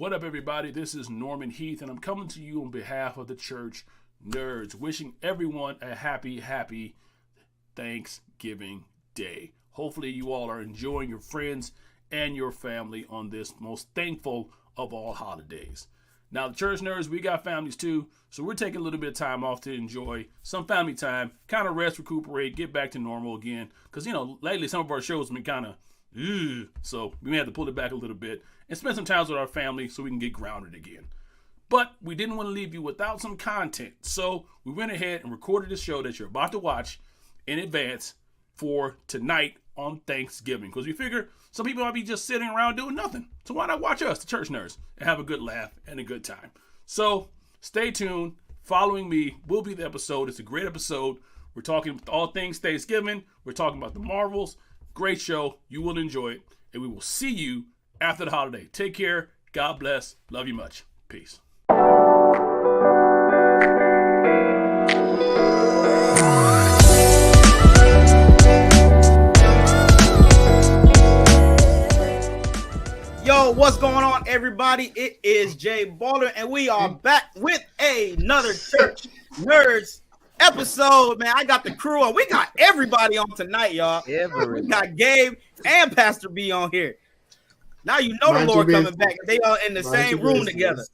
What up, everybody? This is Norman Heath, and I'm coming to you on behalf of the church nerds, wishing everyone a happy Thanksgiving Day. Hopefully, you all are enjoying your friends and your family on this most thankful of all holidays. Now, the church nerds, we got families too, so we're taking a little bit of time off to enjoy some family time, kind of rest, recuperate, get back to normal again. Because, lately some of our shows have been kind of, so we may have to pull it back a little bit and spend some time with our family so we can get grounded again. But we didn't want to leave you without some content, so we went ahead and recorded this show that you're about to watch in advance for tonight on Thanksgiving. Because we figure some people might be just sitting around doing nothing. So why not watch us, the church nerds, and have a good laugh and a good time. So stay tuned. Following me will be the episode. It's a great episode. We're talking all things Thanksgiving. We're talking about the Marvels. Great show. You will enjoy it. And we will see you after the holiday. Take care. God bless. Love you much. Peace. Yo, what's going on, everybody? It is Jay Baller, and we are back with another Church Nerds episode, man. I got the crew on. We got everybody on tonight, y'all. We got Gabe and Pastor B on here. Now you know the Lord coming back. They all in the same room together.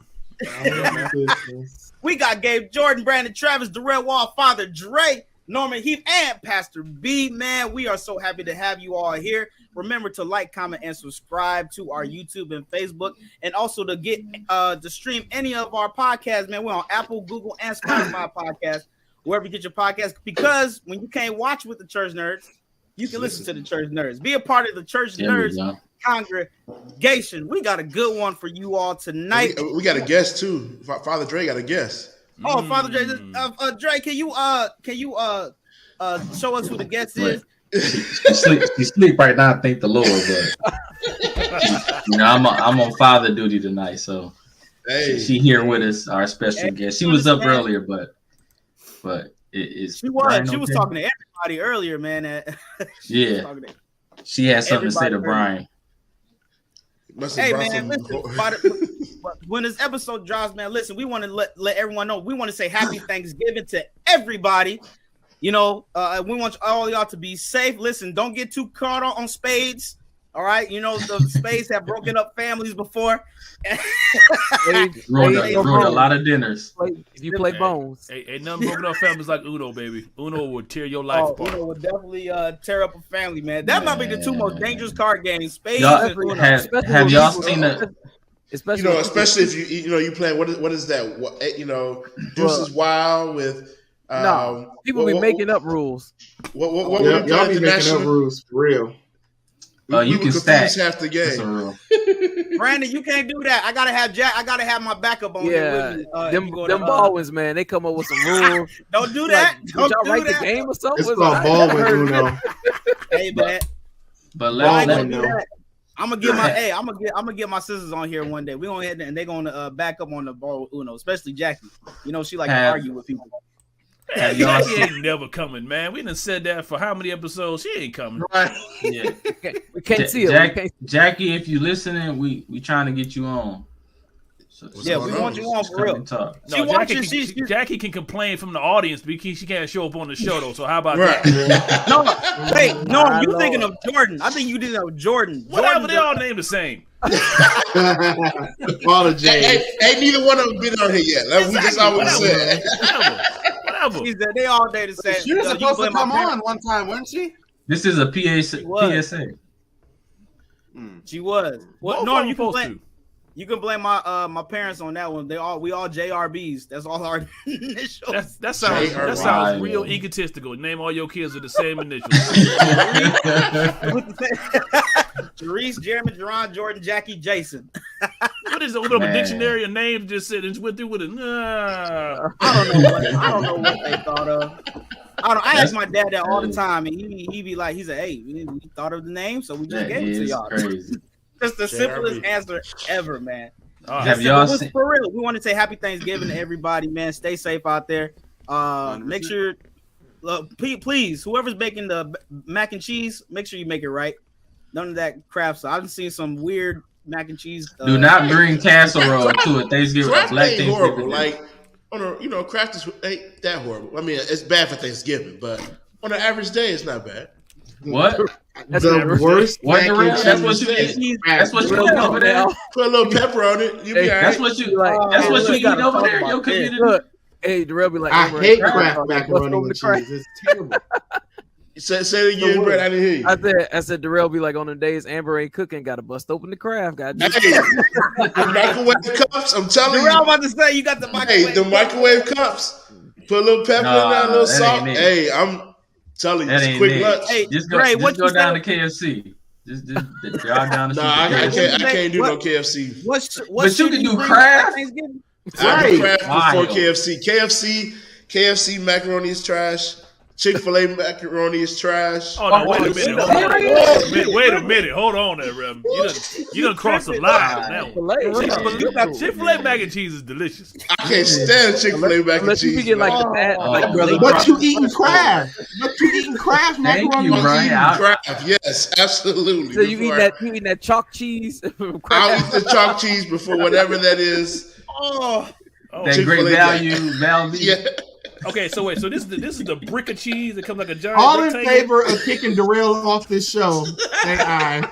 We got Gabe, Jordan, Brandon, Travis, Darrell Wall, Father Dre, Norman Heath, and Pastor B. Man, we are so happy to have you all here. Remember to like, comment, and subscribe to our YouTube and Facebook, and also to get to stream any of our podcasts. Man, we're on Apple, Google, and Spotify podcast, wherever you get your podcast. Because when you can't watch with the Church Nerds, you can listen to the Church Nerds. Be a part of the Church Nerds congregation. We got a good one for you all tonight. We got a guest too. Father Dre got a guest. Oh, Father Dre, Dre, can you show us who the guest is? She sleep right now. I thank the Lord, but I'm on father duty tonight, so she here with us, our special guest. She was up earlier, but she was talking to everybody earlier, man. She had something to say to Brian. Hey man, listen, when this episode drops, man, listen, we want to let everyone know. We want to say happy Thanksgiving to everybody. We want all y'all to be safe. Listen, don't get too caught on spades. All right, the spades have broken up families before. ruined a lot of dinners. If you play bones, ain't nothing broken up families like Uno, baby. Uno would tear your life apart. Uno would definitely tear up a family, man. That might be the two most dangerous card games. Spades and Uno. Have y'all seen that? Especially if you playing what is that? Deuces Wild with. People be making up rules. What y'all be making up rules for real? You can stack half the game. Brandon, you can't do that. I gotta have Jack. I gotta have my backup on here with me. Them Baldwins, man, they come up with some rules. Don't do that. Did y'all write the game or something? It's called Baldwin Uno. Hey man, but let me know. I'm gonna get my sisters on here one day. We gonna head and they're gonna back up on the ball Uno, especially Jackie. She like to argue with people. Jackie ain't never coming, man. We done said that for how many episodes? She ain't coming. Right. Yeah. We can't see her. Jackie, if you listening, we trying to get you on. So we want you on for real. No, Jackie can complain from the audience because she can't show up on the show though. So how about that? No, you thinking of Jordan? I think you did of Jordan. Whatever, they all named the same. Father James. Ain't neither one of them been on here yet. That's all we said. Whatever. She said they all day the same. She was supposed to come on one time, wasn't she? This is a PSA. She was. What Norm, you supposed to? You can blame my parents on that one. We all JRBs. That's all our initials. That sounds real egotistical. Name all your kids with the same initials. Therese, Jeremy, Jerron, Jordan, Jackie, Jason. What is it? With a dictionary of names just said and went through with it. I don't know what they thought of. I ask my dad that all the time, and he be like, he said, "Hey, we thought of the name, so we just gave it to y'all." Crazy. Just the simplest answer ever, man. Have y'all seen? For real, we want to say happy Thanksgiving to everybody, man. Stay safe out there. Make sure, please, whoever's making the mac and cheese, make sure you make it right. None of that crap. So I've seen some weird mac and cheese. Do not bring casserole to a Thanksgiving. Kraft Black ain't Thanksgiving. horrible. Like Kraft ain't that horrible. I mean, it's bad for Thanksgiving, but on an average day, it's not bad. What? The worst. What? That's what you eat. That's what you eat over there. Put a little pepper on it. You be all right. That's what you like. That's what you eat over there in your community. Look, hey, Darrell be like, I Amber, hate hey, Kraft macaroni and cheese. It's terrible. Say it again, Brett. I didn't hear you. I said Darrell be like, on the days Amber ain't cooking, got to bust open the Kraft. Got Hey, the microwave cups. I'm telling Darrell you. about to say you got the microwave. Hey, the microwave cups. Put a little pepper in there, a little salt. Hey, I'm telling you, it's quick lunch. Hey, just Dre, go down to KFC. Just drive down the street. I can't do no KFC. But you can do Kraft. I do Kraft before KFC. KFC macaroni is trash. Chick-fil-A macaroni is trash. Oh, no, wait a minute. Hold on there, Rem. You done crossed the line now. Chick-fil-A mac and cheese is delicious. I can't stand Chick-fil-A mac and cheese. But you eating Kraft. Macaroni and Kraft, yes, absolutely. So you eating that chalk cheese? I'll eat the chalk cheese before whatever that is. That great value. Yeah. Okay, so wait, so this is the brick of cheese that comes like a giant. all in rectangle? favor of kicking Darrell off this show. Say aye.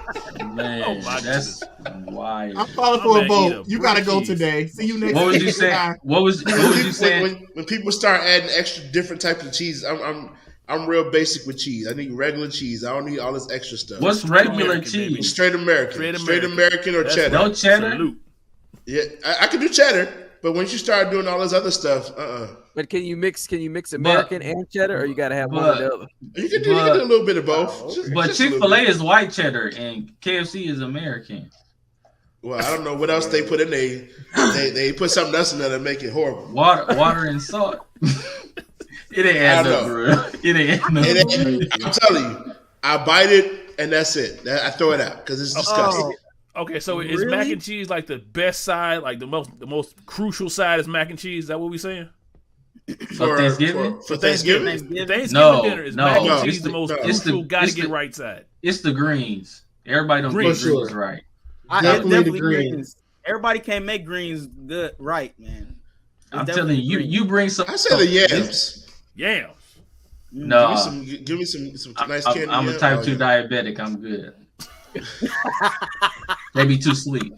Man, that's wild. I'm calling for a vote. You gotta go today. See you next. What was you saying? What was you saying? When people start adding extra different types of cheese, I'm real basic with cheese. I need regular cheese. I don't need all this extra stuff. What's regular cheese? Straight American. Straight American or cheddar. No cheddar. Salute. Yeah, I can do cheddar, but once you start doing all this other stuff, But can you mix American and cheddar, or you gotta have one or the other? You can do a little bit of both. But Chick-fil-A is white cheddar and KFC is American. Well, I don't know what else they put in there. They put something else in there to make it horrible. Water and salt. It ain't add up, bro. It ain't add up. I'm telling you, I bite it and that's it. I throw it out because it's disgusting. Okay, so is mac and cheese like the best side, like the most crucial side is mac and cheese? Is that what we're saying? For Thanksgiving? For Thanksgiving? Thanksgiving dinner is mac and cheese the most crucial, gotta get right side. It's the greens. Everybody don't get greens right. Definitely the greens. Everybody can't make greens good right, man. I'm telling you, you bring some. I say the yams. Yams. No. Give me some nice candy. I'm a type 2 diabetic. I'm good. Maybe too sweet.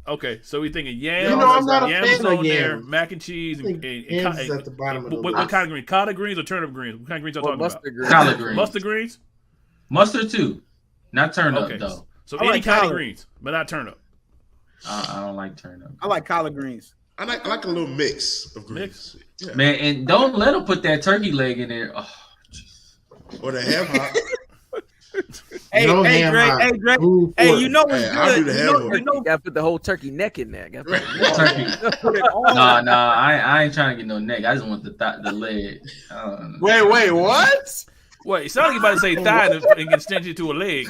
Okay, so we thinking yams. I'm not a yams fan of on there, yams. mac and cheese, and Yams at the bottom of the what kind of greens? Collard greens or turnip greens? What kind of greens are talking about? Collard greens. Mustard greens. Mustard too, not turnip though. So any kind of greens, but not turnip. I don't like turnip. I like collard greens. I like a little mix of greens. Yeah. Man, and don't let them put that turkey leg in there. Oh, or the ham hock. Hey, Dre. Hey, you know what's good? I'll do the ham hock. You gotta put the whole turkey neck in there. Turkey. Nah. I ain't trying to get no neck. I just want the leg. Wait, what? Wait, it sounds like you about to say thigh and extend it to a leg.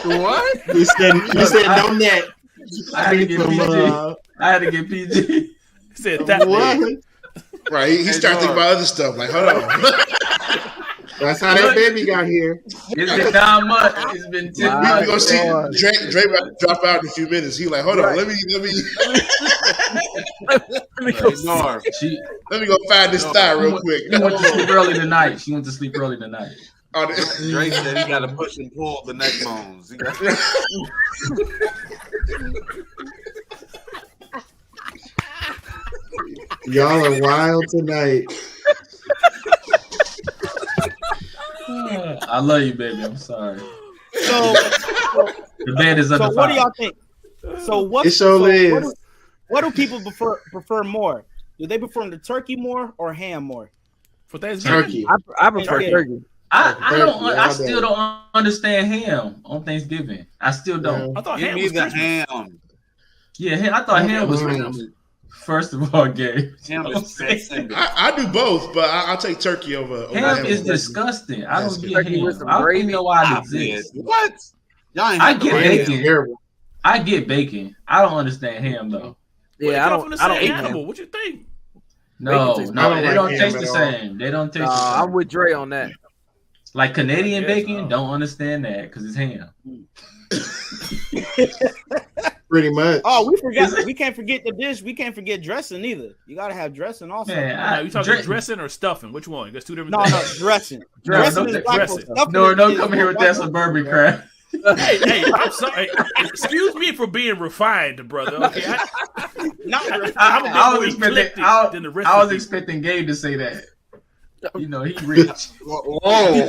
What? You said no neck. I had to get PG. He said that. What? Right, he started thinking about other stuff. Like, hold on. That's how that baby got here. It's been 9 months. It's been 10 months. We gonna see Drake about to drop out in a few minutes. He like, hold on, let me go find this thigh real quick. She went to sleep early tonight. Drake said he got to push and pull the neck bones. Y'all are wild tonight. I love you, baby. I'm sorry. So the bed is under fire. What do y'all think? So what do people prefer more? Do they prefer the turkey more or ham more? For Thanksgiving, turkey. I prefer turkey. I still don't understand ham on Thanksgiving. I still don't. I thought ham was ham. Yeah, I thought ham was Christmas. First of all, Gabe. I do both, but I'll take turkey over ham. Is disgusting. I don't get ham. I don't even know why it exists. What? Y'all ain't I get bacon. I get bacon. I don't understand ham though. Yeah, I don't eat animal. What you think? No, they don't taste the same. They don't taste the same. I'm with Dre on that. Like Canadian bacon, don't understand that because it's ham. Pretty much. Oh, we forgot. We can't forget the dish. We can't forget dressing either. You gotta have dressing also. Man, You talking dressing or stuffing? Which one? That's two different No, things. dressing. No, Dressing no, is black dressing. folks. Stuffing don't is come here with that white folks. suburban crap. Hey, I'm sorry. Excuse me for being refined, brother. Okay, I'm a bit more eclectic than the rest I was of you. expecting Gabe to say that. You know, he rich. Whoa.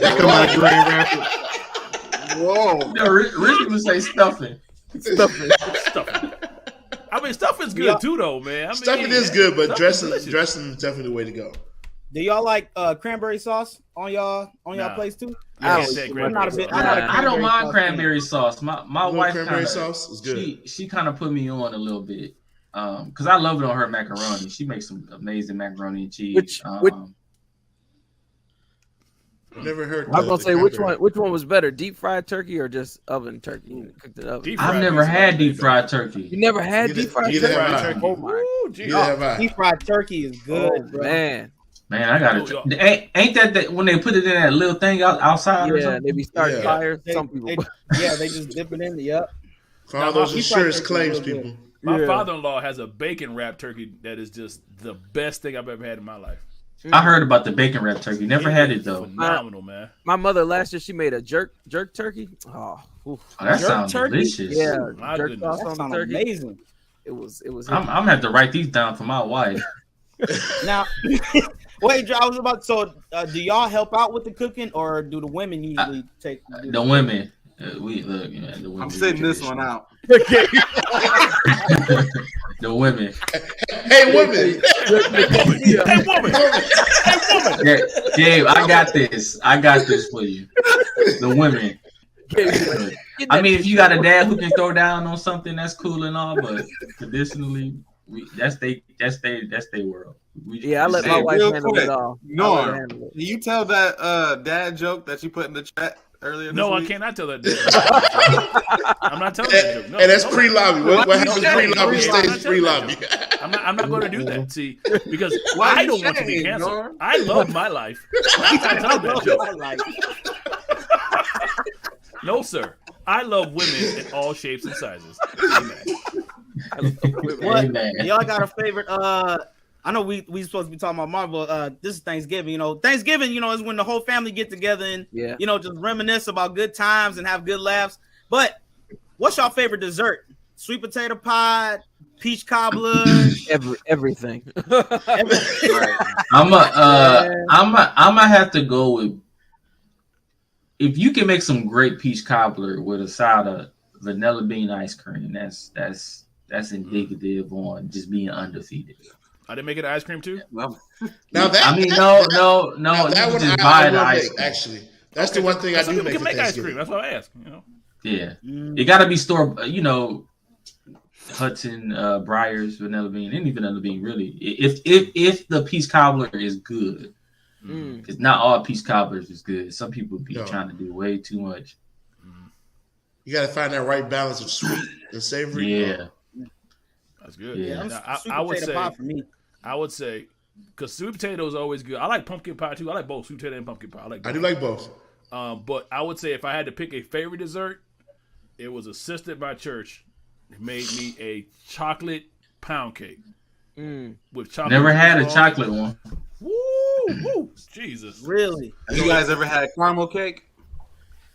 Come on, Grand Rapids. Whoa. No, Ricky would say stuffing. Stuffing. I mean, stuffing's good too, though, man. I mean, Stuffing is good, but dressing delicious. is definitely the way to go. Do y'all like cranberry sauce on y'all Nah. plates too? Yeah, I I don't- don't- I'm not a bit. Nah, I'm not a I don't mind sauce cranberry sauce. My You wife want cranberry kinda, sauce is good. She kind of put me on a little bit. Because I love it on her macaroni. She makes some amazing macaroni and cheese. Which- Never heard. I was gonna the say cranberry. which one was better, deep fried turkey or just oven turkey? You cooked it up. Deep I've fried never pizza, had man. deep fried turkey. You never had Neither- deep fried neither turkey? have I. Turkey. Oh my. Ooh, gee. Neither have I. Deep fried turkey is good, Oh, bro. man. Man, I got Oh, it. Ain't that when they put it in that little thing outside or Yeah, something? they be starting Yeah. fires. They- Some people. they just dip it in. Yep. For all Now, those my- insurance Deep fried claims, turkey is people. My Yeah. father-in-law has a bacon wrapped turkey that is just the best thing I've ever had in my life. I heard about the bacon wrap turkey. Never had it is though. Phenomenal, man. My mother last year she made a jerk turkey. Oh, oof. Oh, that Jerk sounds turkey? delicious. Yeah, My jerk goodness. sauce That on sounds the turkey. amazing. It was. I'm gonna have to write these down for my wife. Now, wait, I was about. So, do y'all help out with the cooking, or do the women usually take do The women, we look. You know, the women I'm do sitting this traditional. one out. The women. Hey, women. Hey, woman. Yeah, Gabe, I got this. I got this for you. The women. I mean, if you got a dad who can throw down on something, that's cool and all. But traditionally, that's they world. Yeah, I let my Hey, wife real handle quick, it all. Norm, I let her handle it. Can you tell that dad joke that you put in the chat earlier? No, I this week? cannot tell that joke. I'm not telling that joke. No, And that's no. pre-lobby. What happens No, pre-lobby no, stays I'm not telling pre-lobby. that I'm not going to do that. See, because Why I you don't want to be shame, canceled. Norm? I love my life. I'm not telling that joke. Like, No, sir. I love women in all shapes and sizes. Amen. what? Amen. Y'all got a favorite? I know we supposed to be talking about Marvel. This is Thanksgiving. You know, Thanksgiving. You know, is when the whole family get together and Yeah. you know just reminisce about good times and have good laughs. But what's your favorite dessert? Sweet potato pie, peach cobbler. Everything. I'm gonna have to go with, if you can make some great peach cobbler with a side of vanilla bean ice cream, that's indicative on just being undefeated. I didn't make it ice cream too. Well, Now that I mean, no, now that you one just I buy the will ice make, cream. actually. That's the one thing I Some do people make can for make ice cream. Thanksgiving. That's what I ask. You know. Yeah, Mm. it got to be store. You know, Hudson, Breyers, vanilla bean, any vanilla bean really. If the peach cobbler is good, Mm. because not all peach cobblers is good. Some people be No. trying to do way too much. You got to find that right balance of sweet and savory. Yeah. That's good. Yeah. Now, Sweet I would potato say. pie for me. I would say, because sweet potato is always good. I like pumpkin pie too. I like both sweet potato and pumpkin pie. I like. I do both. like both. But I would say if I had to pick a favorite dessert, it was assisted by church. It made me a chocolate pound cake Mm. with chocolate. Never had a chips on chocolate one. it. Woo! Jesus. Really? have you guys ever had caramel cake?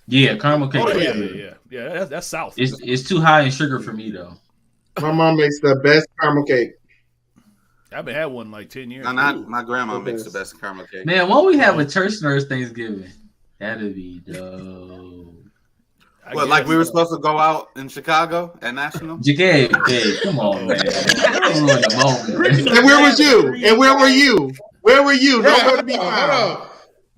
Yeah, caramel cake. Oh is yeah, good. yeah. That's South. It's too high in sugar for me though. My mom makes the best caramel cake. I haven't had one in like 10 years. No, not my grandma Okay. makes the best caramel cake. Man, why we have a church nurse Thanksgiving? That'd be dope. I What, like guess. we were supposed to go out in Chicago at National? Hey, come on, man. Don't ruin the moment. And where was you? And where were you? Where were you? Hold Nowhere to be on, found. hold on.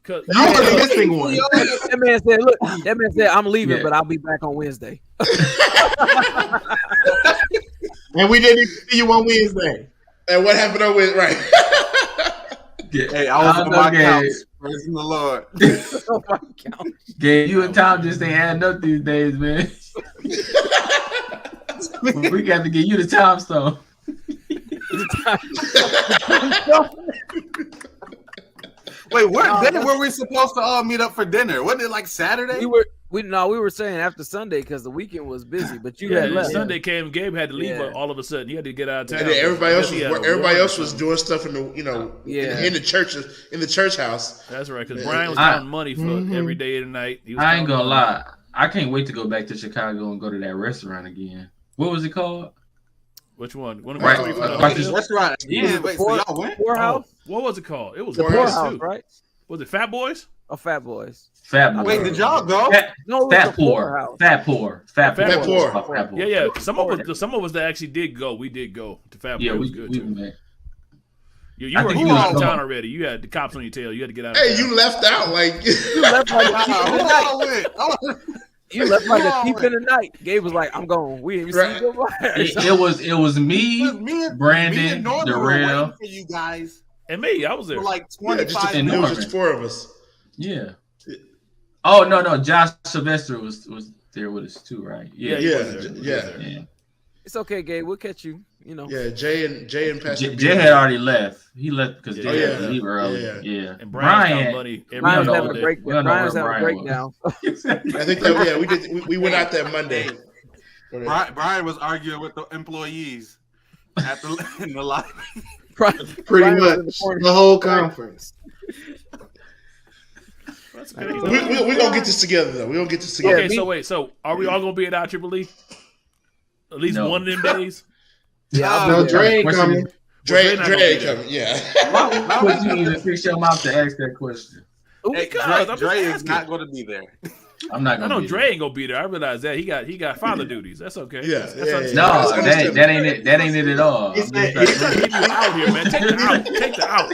'Cause- You were the missing one. That man said, "Look, that man said I'm leaving, Yeah. but I'll be back on Wednesday." And we didn't even see you on Wednesday. And what happened on with right? Hey, I was on my couch. Praising the Lord. Oh my God. Gabe, you and Tom just ain't had up these days, man. We got to get you the Tom Stone. Wait, when were we supposed to all meet up for dinner? Wasn't it like Saturday? We were saying after Sunday because the weekend was busy, but you had left. Sunday came, Gabe had to leave all of a sudden. He had to get out of town. And then everybody else was doing stuff in the in the church house. That's right, because Brian was counting money for every day of the night. I ain't gonna lie. I can't wait to go back to Chicago and go to that restaurant again. What was it called? Which one? Restaurant. Yeah, wait, so y'all went? Poorhouse? What was it called? It was The Poorhouse, right? Was it Fat Boys? Oh, Fat Boys. Fat Boys. Wait, did y'all go? Fat Poor. Yeah. Some of us that actually did go. We did go to Fat Boys. Yeah, it was good too. Went. You were out of town already. You had the cops on your tail. You had to get out. Hey, you left out like you left like a thief in the night. Gabe was like, "I'm going." We didn't see it was me, Brandon, Darrell, for you guys, and me. I was there for like 25 minutes. It was just 4 of us. Yeah. Oh no, Josh Sylvester was there with us too, right? Yeah. It's okay, Gabe. We'll catch you. You know. Yeah, Jay and Pastor Jay had already left. He left because Jay had to leave early. Yeah. And Brian's having a breakdown. I think that we went out that Monday. Brian was arguing with the employees in the lobby. Pretty much the whole conference. We're gonna get this together though. We're gonna get this together. Okay, so are we all gonna be at IEEE? At least one of them days? Yeah, no, Dre ain't coming. Dre ain't coming. Yeah. Why would you even fix your mouth to ask that question? Hey, Dre is not going to be there. I'm not gonna. I know Dre ain't gonna be there. I realize that he got father duties. That's okay. Yeah. No, that ain't it. That ain't it at all. He's trying to keep you out here, man. Take the out.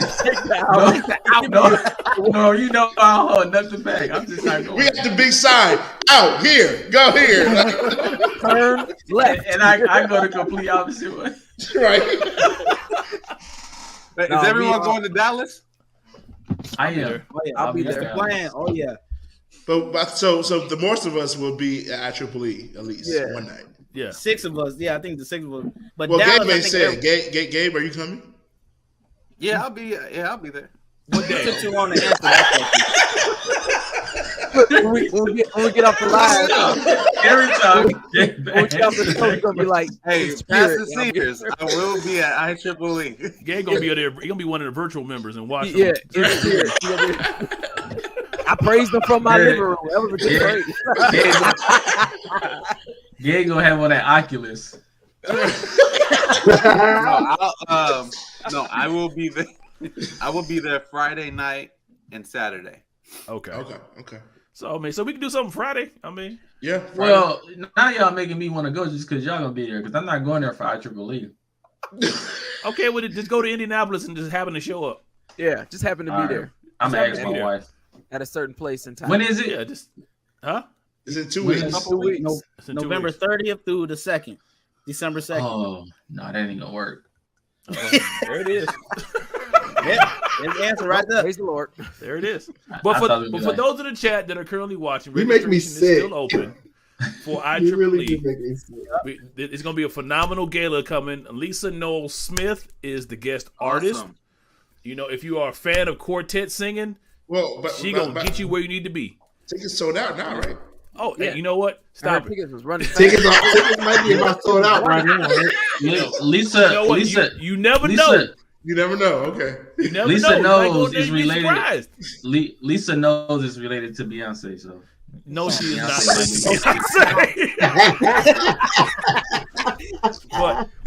No, you know I don't hold nothing back. I'm just not going. We got the big sign out here. Go here. Turn left, and I go the complete opposite way. Right. Is everyone going to Dallas? I am. I'll be there. Playing. Oh yeah. But so the most of us will be at IEEE at least one night. Yeah, 6 of us. Yeah, I think the 6 of us. But well, Dallas, Gabe said, Gabe, are you coming? Yeah, I'll be there. What day? Took too long to answer that when we get off the line, every time when we get off the show, it's gonna be like, "Hey, Pastor Sears, I will be at IEEE." Gabe gonna be there. He's gonna be one of the virtual members and watch. Yeah, I praised him from my living room. That was great. Gabe gonna have on that Oculus. No, I will be there. I will be there Friday night and Saturday. Okay. So we can do something Friday. Yeah. Friday. Well, now y'all making me want to go just because y'all gonna be there because I'm not going there for IEEE. Okay, well, just go to Indianapolis and just happen to show up. Yeah, just happen to be there. I'm gonna ask my wife at a certain place in time. When is it? Yeah, It's in 2 weeks. November 30th through the 2nd, December 2nd. Oh no, that ain't gonna work. There it is. Yeah, there's the answer right there. Praise the Lord. There it is. But for those in the chat that are currently watching, you make me sick. Is still open for IEEE. Really do make me sick. It's going to be a phenomenal gala coming. Lisa Noel Smith is the guest artist. You know, if you are a fan of quartet singing, she's going to get you where you need to be. Tickets sold out now, right? Oh, yeah. And you know what? Stop it. Tickets was running. Tickets might be about sold out right now. Lisa, you know what? Lisa, you never know. You never know. Okay. You never Lisa know. knows is related. Lisa knows is related to Beyonce. So no, she is not.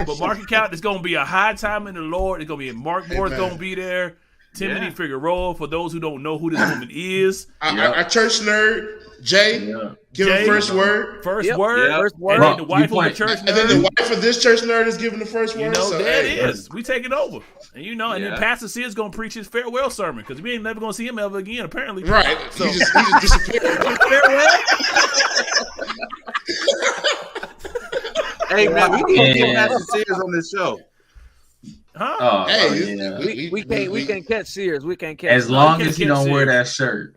but mark your count. It's going to be a high time in the Lord. It's going to be Mark Moore's going to be there. Timothy Figueroa. For those who don't know who this woman is, our church nerd Jay. Give him first word. First word. And then the wife of the church nerd. And then the wife of this church nerd is giving the first word. You know, there it is. We take it over. And and then Pastor C is going to preach his farewell sermon because we ain't never going to see him ever again, apparently. Right. So he just disappeared. Hey, man, we need to get Pastor Sears on this show. Huh? We can't catch Sears. We can't catch. As long as he don't wear that shirt.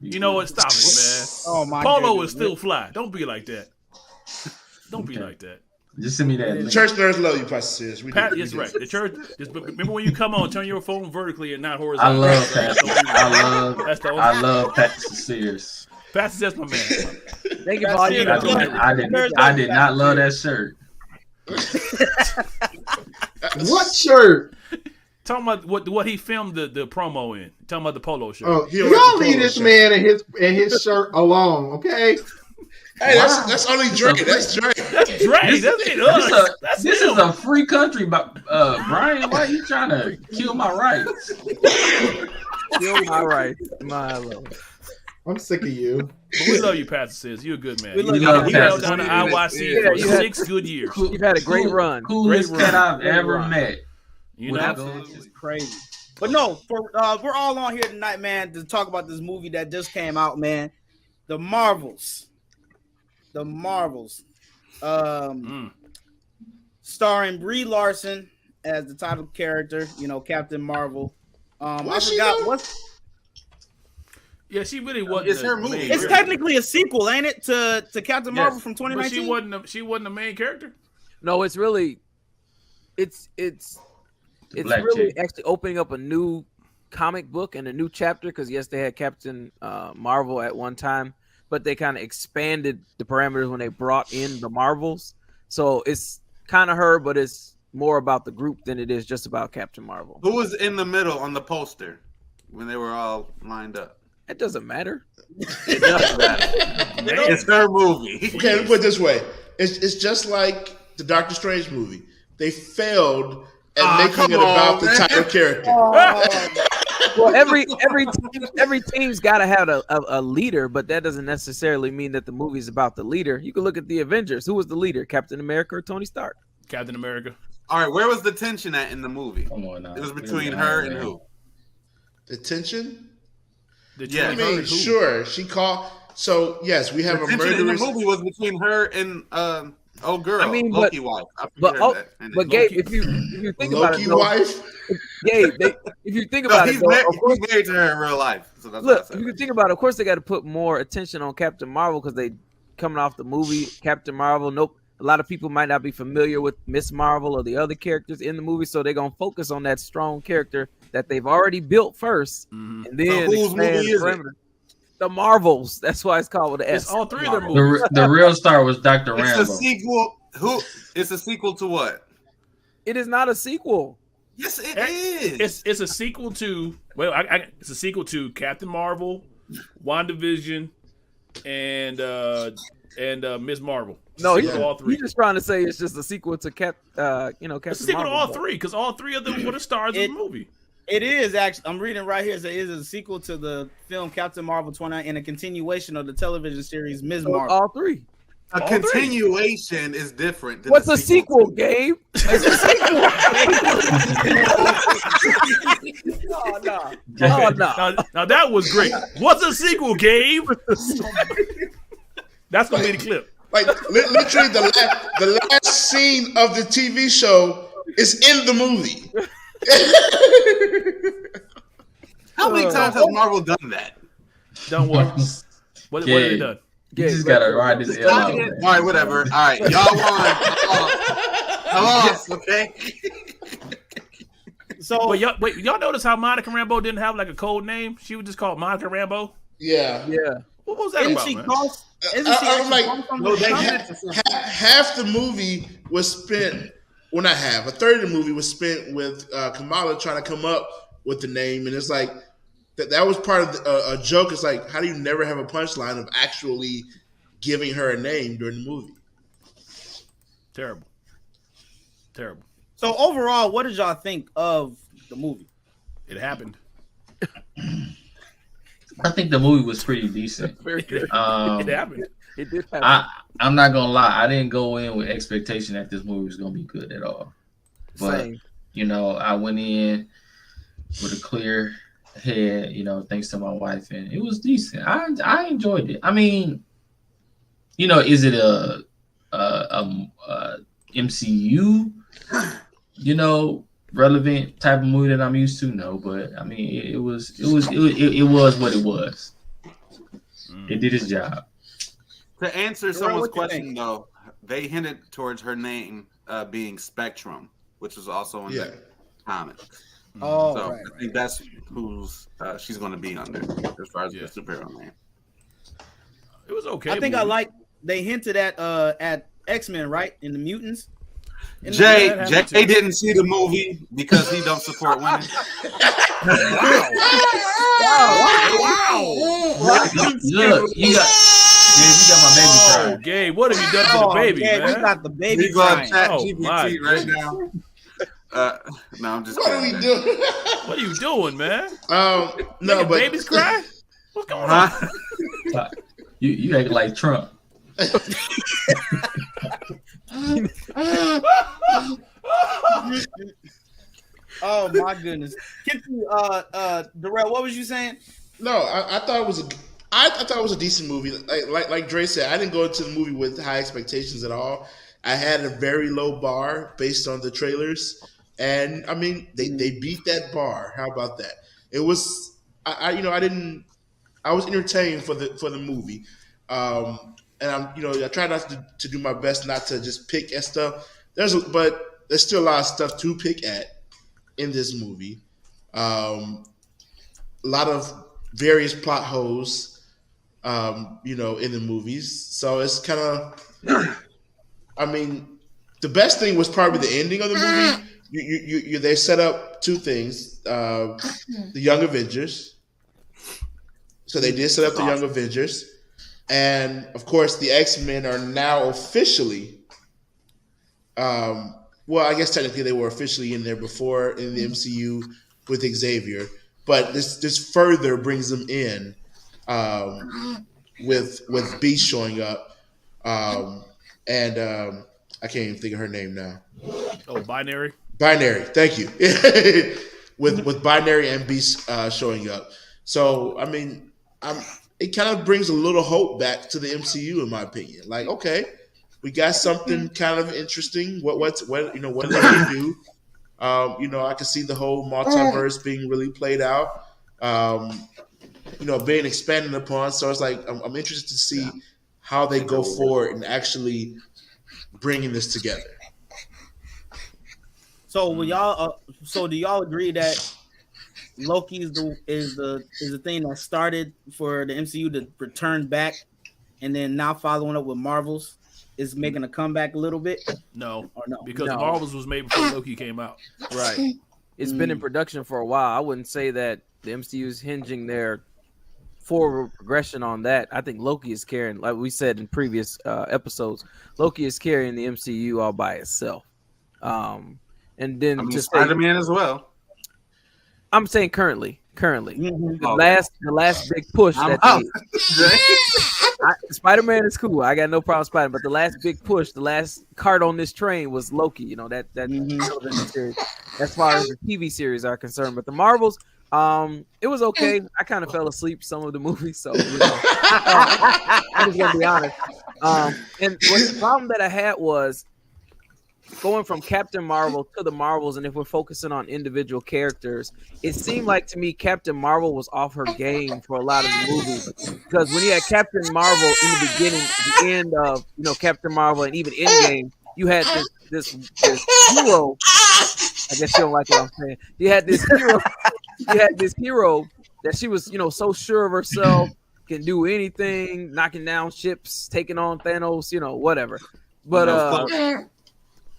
You know what? Stop it, man. Oh my Polo is still fly. Don't be like that. Don't be like that. Just send me that. The church nerds love you, Pastor Sears. That's right. The church. Remember when you come on, turn your phone vertically and not horizontally. I love Pastor. I love Pastor Sears. Pastor says my man. Thank you for all you got. I did not love that shirt. What shirt? Talking about what he filmed the promo in. Talking about the polo shirt. Oh, He y'all already leave told this us. man and his shirt alone, okay? Hey, that's only Drake. That's Drake. Dre, that ain't us. That's This him. is a free country, but Brian, why are you trying to kill my rights? All right, my lord. I'm sick of you. But we love you, Pastor says. You're a good man. We love You you, held Pastor. down the IYC Yeah, for you had- 6 good years. You've had a great run. Coolest Great cat run. I've ever run. met. You Would know? I go- It's crazy. But no, we're all on here tonight, man, to talk about this movie that just came out, man. The Marvels. Starring Brie Larson as the title character, Captain Marvel. I Was she forgot though? what's. Yeah, she really wasn't. It's the her movie. main It's character. technically a sequel, ain't it, to Captain Marvel Yes, from but 2019? she wasn't the main character. No, it's really, it's Black really chick. actually opening up a new comic book and a new chapter because yes, they had Captain Marvel at one time, but they kind of expanded the parameters when they brought in the Marvels. So it's kind of her, but it's more about the group than it is just about Captain Marvel. Who was in the middle on the poster when they were all lined up? It doesn't matter. It does matter. It's her movie. Okay, let me put it this way. It's just like the Doctor Strange movie. They failed at making come it about on, the man. title character. Well, every team's got to have a leader, but that doesn't necessarily mean that the movie's about the leader. You can look at the Avengers. Who was the leader? Captain America or Tony Stark? Captain America. All right, where was the tension at in the movie? Come on now. It was between her and who? The tension? Yeah, I mean, sure. She called. So, yes, we have The a tension in the murderous. movie was between her and old girl, I mean, Loki wife. I But forget that. And but then- Gabe, if you think about Loki it, though, wife? Gabe, if you think No, about he's, it, though, of course, he's married to her in real life. So that's look, what I if you said. think about it, of course they got to put more attention on Captain Marvel because they coming off the movie Captain Marvel. Nope, a lot of people might not be familiar with Miss Marvel or the other characters in the movie, so they're gonna focus on that strong character that they've already built first, and then So whose expand movie the is it? perimeter. The Marvels. That's why it's called with the S. It's all three of their movies. The real star was Dr. It's a Rambo. sequel. It's a sequel to what? It is not a sequel. Yes, it is. It's a sequel to it's a sequel to Captain Marvel, WandaVision, and Ms. Marvel. No, Sequel to all three. he's just trying to say it's just a sequel to Captain It's a sequel to Marvel. all three because all three of them were the stars of the movie. It is actually. I'm reading right here. It is a sequel to the film Captain Marvel 29 and a continuation of the television series Ms. Marvel. All three. A all three. continuation is different. Than What's a sequel, Gabe? It's a sequel. No. Now that was great. What's a sequel, Gabe? That's gonna be the clip. Like, literally, the last scene of the TV show is in the movie. How many times has Marvel done that? Done what? What have they done? You just gotta ride this L out. All right, whatever. All right, y'all won. I lost. Okay. So, But y'all notice how Monica Rambeau didn't have like a code name? She was just called Monica Rambeau. Yeah. What was that isn't about, she man? close? Isn't she I'm actually like, close from no, the they comic? did. Half the movie was spent. Well, not half. A third of the movie was spent with Kamala trying to come up with the name, and it's like that was part of a joke. It's like, how do you never have a punchline of actually giving her a name during the movie? Terrible. So overall, what did y'all think of the movie? It happened. I think the movie was pretty decent. Very good. It happened. It did happen. I'm not gonna lie. I didn't go in with expectation that this movie was gonna be good at all. But Same. I went in with a clear head. Thanks to my wife, and it was decent. I enjoyed it. I mean, is it a MCU, relevant type of movie that I'm used to? No, but I mean, it was what it was. It did its job. To answer Darrell, someone's what you question, think? though, they hinted towards her name being Spectrum, which was also in the comics. Oh, So right. I think that's who's she's going to be under as far as the superhero name. It was okay. I think I movie. like. They hinted at X-Men, right? In the mutants. In the- Jay that happened Jay too. didn't see the movie because he don't support women. Look, you got my baby Oh, crying. Gabe, what have you done to the baby, yeah, we man? got the baby We go on crying. chat Oh, my GPT right goodness. now. No, I'm just What are kidding. we doing? What are you doing, man? No, Making but babies cry? What's going on? Huh? You act like Trump. Oh my goodness. Darrell, what was you saying? No, I thought it was I thought it was a decent movie. Like Dre said, I didn't go into the movie with high expectations at all. I had a very low bar based on the trailers, and I mean they beat that bar. How about that? It was I was entertained for the movie, and I try not to do my best not to just pick at stuff. But there's still a lot of stuff to pick at in this movie. A lot of various plot holes, in the movies. So it's kind of, I mean, the best thing was probably the ending of the movie. They set up two things: the Young Avengers. So they did set up the Young Avengers, and of course, the X-Men are now officially. Well, I guess technically they were officially in there before in the MCU with Xavier, but this further brings them in with Beast showing up, and I can't even think of her name now. Oh, Binary? Binary, thank you. with Binary and Beast showing up, so I mean, it kind of brings a little hope back to the MCU, in my opinion. Like, okay. We got something kind of interesting. What do they do? I can see the whole multiverse being really played out. Being expanded upon. So it's like I'm interested to see how they go forward and actually bringing this together. So will y'all? So do y'all agree that Loki is the thing that started for the MCU to return back, and then now following up with Marvel's is making a comeback a little bit? No. Or no? Because No. Marvel's was made before Loki came out. Right. It's been in production for a while. I wouldn't say that the MCU is hinging their forward progression on that. I think Loki is carrying, like we said in previous episodes, Loki is carrying the MCU all by itself. And then I mean, just Spider-Man as well. I'm saying currently. Mhm. The last big push I'm that out. Spider-Man is cool. I got no problem with Spider-Man, but the last big push, the last cart on this train was Loki. That television series, as far as the TV series are concerned. But the Marvels, it was okay. I kind of fell asleep some of the movies, so I'm just gonna be honest. And the problem that I had was going from Captain Marvel to the Marvels, and if we're focusing on individual characters, it seemed like to me Captain Marvel was off her game for a lot of the movies. Because when you had Captain Marvel in the beginning, the end of Captain Marvel, and even Endgame, you had this hero. I guess you don't like what I'm saying. You had this hero that she was so sure of herself, can do anything, knocking down ships, taking on Thanos, whatever. But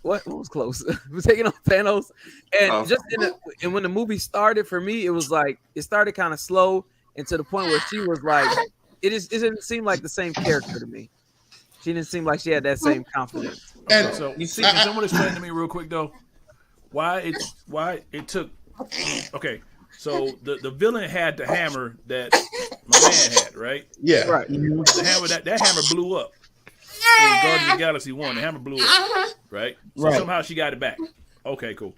what was close? Was taking on Thanos, and and when the movie started, for me, it was like it started kind of slow, and to the point where she was like, it didn't seem like the same character to me. She didn't seem like she had that same confidence. And So can someone explain to me real quick though why it took? Okay, so the villain had the hammer that my man had, right? yeah, Right. The hammer that hammer blew up. In Guardians of the Galaxy 1, the hammer blew up, right? So Right. somehow she got it back. Okay, cool.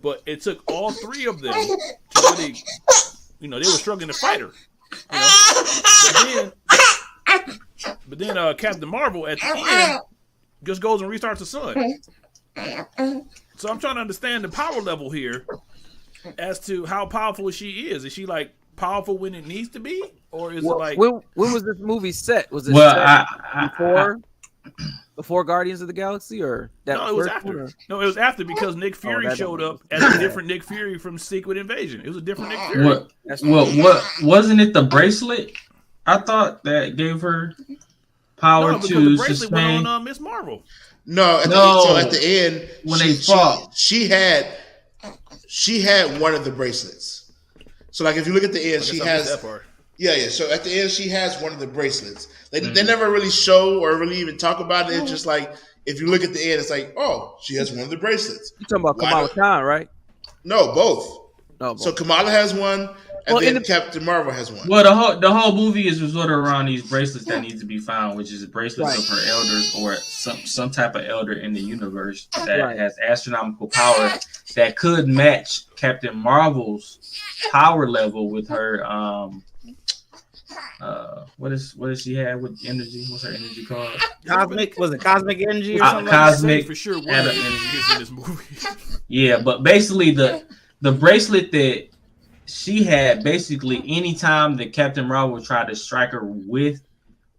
But it took all three of them to really, they were struggling to fight her. But then Captain Marvel at the end just goes and restarts the sun. So I'm trying to understand the power level here as to how powerful she is. Is she like powerful when it needs to be, or is it like? When was this movie set? Was it Well, set before Guardians of the Galaxy, or that? No, it was first one, after. or- No, it was after because Nick Fury that showed don't up as a different Nick Fury from Secret Invasion. It was a different Nick Fury. what wasn't it the bracelet? I thought that gave her power No, because to the bracelet sustain. went on Miss Marvel. No, so at the end, when they fought, she had one of the bracelets. So like if you look at the end, she has that part. Yeah. So at the end, she has one of the bracelets. They never really show or really even talk about it. It's just like if you look at the end, it's like, oh, she has one of the bracelets. You talking about Kamala Khan, right? No, both. No, both. So Kamala has one, and then Captain Marvel has one. Well, the whole movie is sort of around these bracelets that need to be found, which is bracelets of her elders or some type of elder in the universe that has astronomical power that could match Captain Marvel's power level with her. What does she have with energy? What's her energy called? Cosmic energy or something? Cosmic for sure. What energy is in this movie? Yeah, but basically the bracelet that she had, basically anytime that Captain Marvel would try to strike her with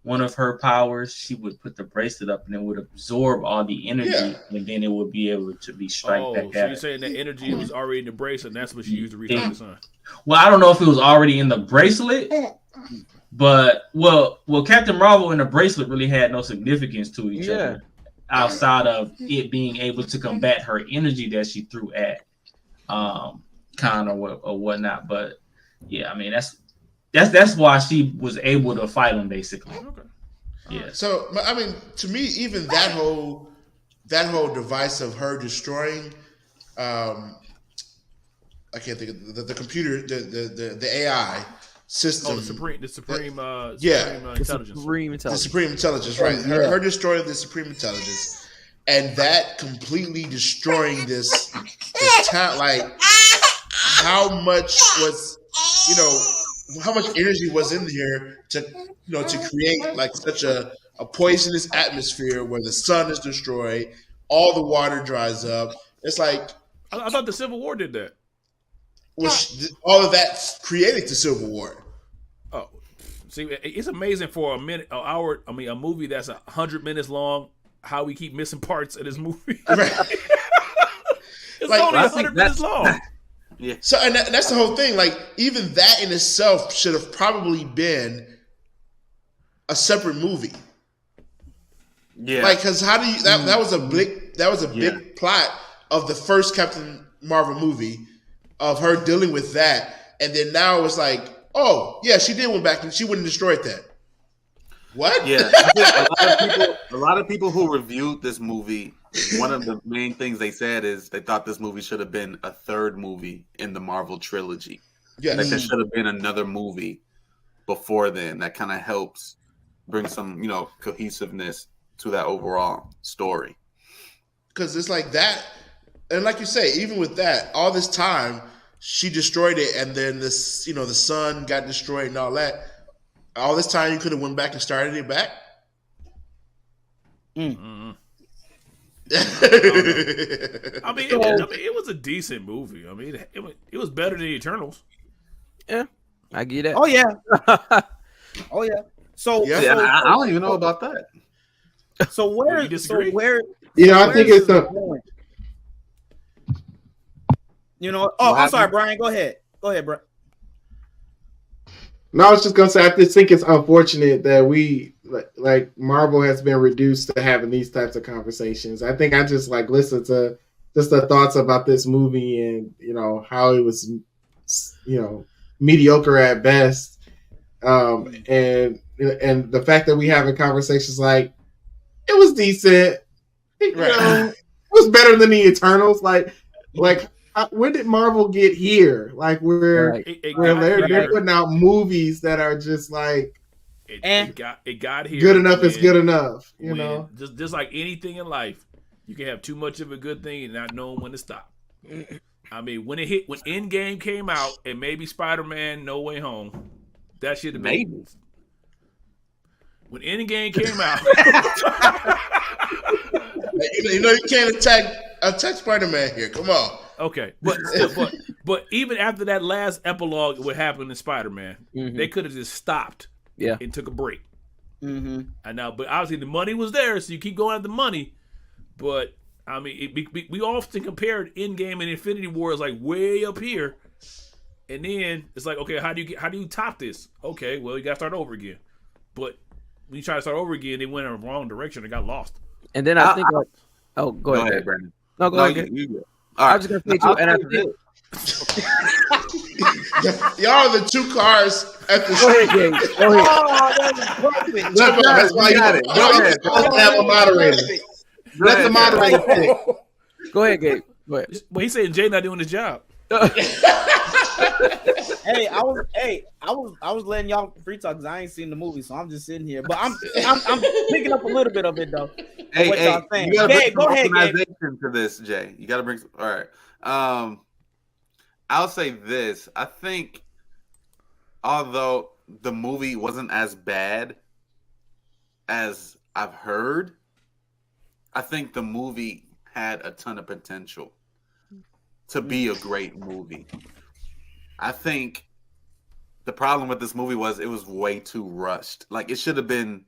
one of her powers, she would put the bracelet up and it would absorb all the energy, and then it would be able to be strike back so at you're her. saying that energy was already in the bracelet, and that's what she used to reach out the sun. Well, I don't know if it was already in the bracelet, but well, Captain Marvel and the bracelet really had no significance to each other outside of it being able to combat her energy that she threw at Khan or whatnot. But yeah, I mean that's why she was able to fight him basically. Okay. Yeah. So I mean, to me, even that whole device of her destroying, I can't think of the computer, the AI system. Oh, the supreme intelligence. The supreme intelligence, right? Her destroying the supreme intelligence, and that completely destroying this talent. Like, how much was, how much energy was in here to create like such a poisonous atmosphere where the sun is destroyed, all the water dries up. It's like I thought the Civil War did that. All of that created the Civil War. Oh, see, it's amazing for a movie that's 100 minutes long. How we keep missing parts of this movie. Right. It's only 100 minutes long. Yeah. So, and that's the whole thing. Like, even that in itself should have probably been a separate movie. Yeah. Like, because how do you that was a big plot of the first Captain Marvel movie, of her dealing with that, and then now it's like, oh yeah, she did went back and she wouldn't destroy that. What? Yeah, I think a lot of people who reviewed this movie, one of the main things they said is they thought this movie should have been a third movie in the Marvel trilogy. Yes. Like there should have been another movie before then that kind of helps bring some, cohesiveness to that overall story. Because it's like that, and like you say, even with that, all this time she destroyed it, and then this, the sun got destroyed and all that. All this time you could have went back and started it back. Mm-hmm. I mean, it was a decent movie. I mean, it was better than Eternals. Yeah, I get it. Oh yeah. Oh yeah. So I don't even know about that. So where? You disagree? So where? I think it's the. Oh, I'm sorry, Brian. Go ahead, Brian. No, I was just gonna say I just think it's unfortunate that we like Marvel has been reduced to having these types of conversations. I think I just listen to just the thoughts about this movie and how it was mediocre at best, and the fact that we having conversations like it was decent, it was better than the Eternals. Like when did Marvel get here? Like where they're putting out movies that are just like it got here. Good enough is good enough. Just like anything in life, you can have too much of a good thing and not knowing when to stop. I mean, when Endgame came out and maybe Spider-Man No Way Home, that should have been. When Endgame came out, you can't attack Spider-Man here. Come on. Okay, but even after that last epilogue, what happened in Spider-Man, they could have just stopped, and took a break. Mm-hmm. I know, but obviously the money was there, so you keep going at the money. But I mean, we often compared Endgame and Infinity War as like way up here, And then it's like, okay, how do you top this? Okay, well, you got to start over again. But when you try to start over again, they went in a wrong direction and got lost. And then I think, go ahead, Brandon. No, go ahead. I was just gonna say too, and I think. Y'all are the two cars at the Go ahead, Gabe. Go ahead. Oh, that was perfect. That's why you got it. have a moderator. Let the moderator pick. Go ahead, Gabe. Go ahead. But he's saying Jay not doing his job. Hey, I was letting y'all free talk because I ain't seen the movie, so I'm just sitting here. But I'm picking up a little bit of it though. Hey, what y'all saying. you gotta bring Gabe, some go ahead, Gabe. organization to this, Jay. You gotta bring some. All right. I'll say this. I think, although the movie wasn't as bad as I've heard, I think the movie had a ton of potential to be a great movie. I think the problem with this movie was it was way too rushed. Like, it should have been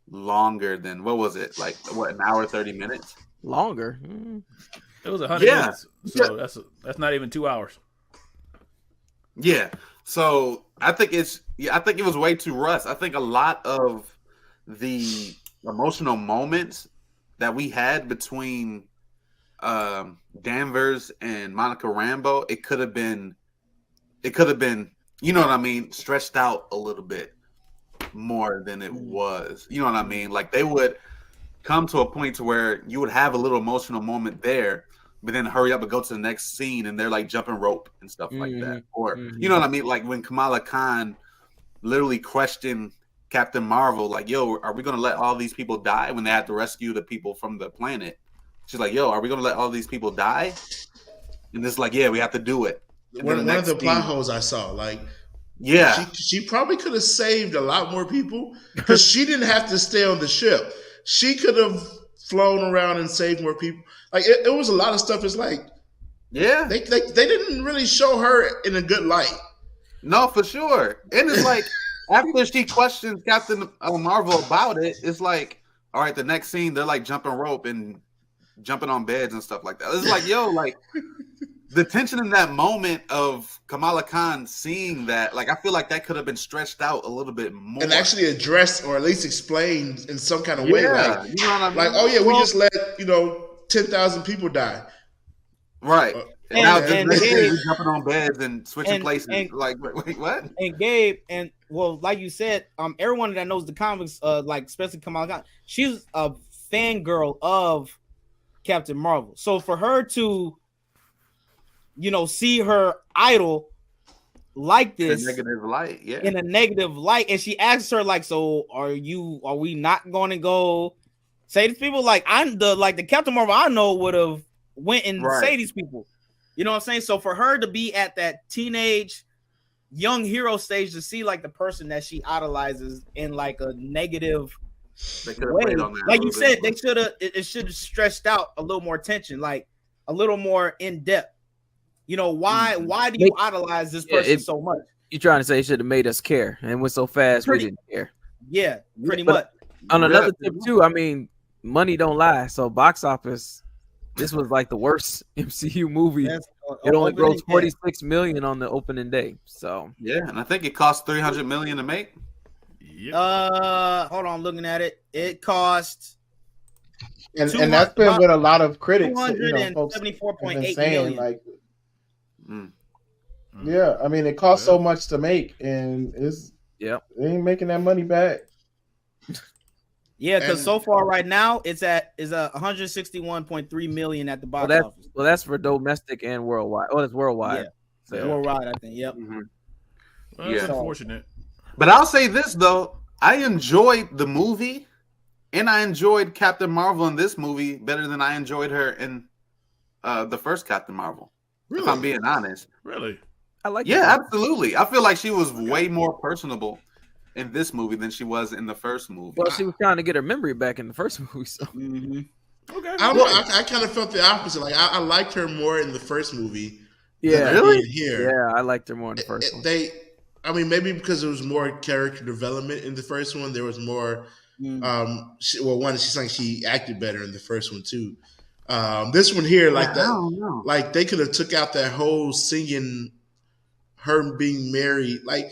longer than, what was it? Like, an hour, 30 minutes? Longer. It was 100 minutes. So that's not even 2 hours. Yeah. So I think it was way too rushed. I think a lot of the emotional moments that we had between Danvers and Monica Rambeau, it could have been, you know what I mean, stretched out a little bit more than it was. You know what I mean? Like, they would come to a point to where you would have a little emotional moment there, but then hurry up and go to the next scene and they're like jumping rope and stuff like that. Or, you know what I mean? Like when Kamala Khan literally questioned Captain Marvel, like, yo, are we going to let all these people die when they had to rescue the people from the planet? She's like, yo, are we going to let all these people die? And it's like, yeah, we have to do it. One of the plot holes I saw, like, yeah, she probably could have saved a lot more people because she didn't have to stay on the ship. She could have flown around and saved more people. Like, it was a lot of stuff. It's like, yeah, they didn't really show her in a good light. No, for sure. And it's like, after she questions Captain Marvel about it, it's like, all right, the next scene, they're like jumping rope and jumping on beds and stuff like that. It's like, yo, like, the tension in that moment of Kamala Khan seeing that, like, I feel like that could have been stretched out a little bit more. And actually addressed or at least explained in some kind of way. Like, you know what I mean? Like, oh, yeah, we just let, 10,000 people die. Right. And now Gabe, we're jumping on beds and switching places. Like, wait, what? And Gabe, and well, like you said, everyone that knows the comics, like especially Kamala Khan, she's a fangirl of Captain Marvel. So for her to, see her idol like this in a negative light, yeah, in a negative light, and she asks her like, "So are we not going to go say these people?" Like, the Captain Marvel I know would have went and say these people. You know what I'm saying? So for her to be at that teenage young hero stage, to see like the person that she idolizes in like a negative way, like you said, it should have stretched out a little more tension, like a little more in depth. Why do you idolize this person so much? You're trying to say it should have made us care and went so fast we didn't care. Yeah, pretty much. On another tip too, I mean, money don't lie. So box office, this was like the worst MCU movie. It only grossed 46 million on the opening day. So yeah, and I think it cost 300 million to make. Hold on, I'm looking at it. It cost, and that's been with a lot of critics. 274.8 million. Like, yeah, I mean, it costs so much to make, and they ain't making that money back. Yeah, because so far right now it's at 161.3 million at the box office. Well, that's for domestic and worldwide. Oh, it's worldwide. Yeah, so worldwide, I think. Yep. Well, that's unfortunate. But I'll say this though, I enjoyed the movie, and I enjoyed Captain Marvel in this movie better than I enjoyed her in the first Captain Marvel. Really? If I'm being honest. Really? I like. Yeah, absolutely. I feel like she was way more personable in this movie than she was in the first movie. Well, she was trying to get her memory back in the first movie. So okay, I kind of felt the opposite. Like, I liked her more in the first movie. Yeah, really? Here, yeah, I liked her more in the first one. Maybe because there was more character development in the first one. There was more. She acted better in the first one too. This one here, like that, like they could have took out that whole singing her being married, like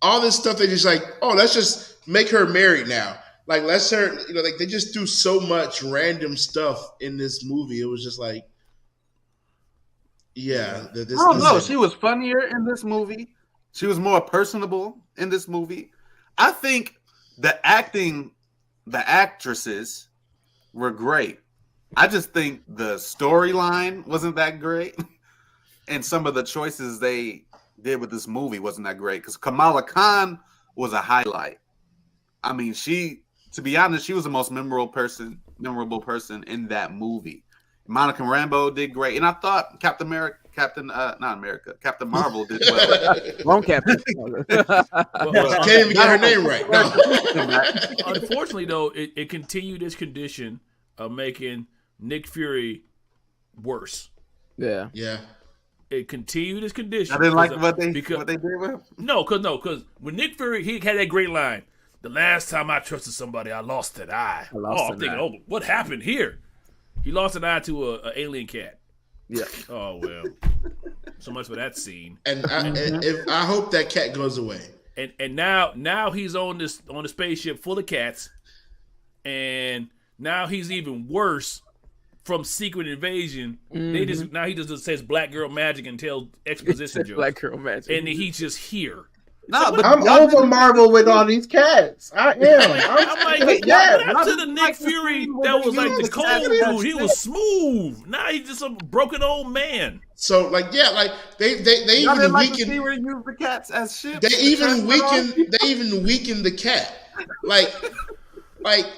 all this stuff. They just like, oh, let's just make her married now. Like let's her, like they just do so much random stuff in this movie. It was just like, yeah. I don't know. She was funnier in this movie. She was more personable in this movie. I think the actresses were great. I just think the storyline wasn't that great. And some of the choices they did with this movie wasn't that great. Because Kamala Khan was a highlight. I mean, to be honest, she was the most memorable person in that movie. Monica Rambeau did great. And I thought Captain Marvel did well. Wrong Captain. Can't even get her name right. No. Unfortunately, though, it continued this condition of making Nick Fury worse. Yeah. Yeah. It continued this condition. I didn't like what they did with him. No, because when Nick Fury, he had that great line. The last time I trusted somebody, I lost an eye. I'm thinking, what happened here? He lost an eye to an alien cat. Yeah. Oh well. So much for that scene. And I hope that cat goes away. And now he's on the spaceship full of cats, and now he's even worse from Secret Invasion. Mm-hmm. He just says Black Girl Magic and tells exposition jokes. Black Girl Magic, and he's just here. No, but I'm over Marvel with all these cats. I am. I'm like, after the Nick Fury that was like the cold dude, he was smooth. Now he's just a broken old man. So they even weakened. The cats as shit. They even weakened the cat. Like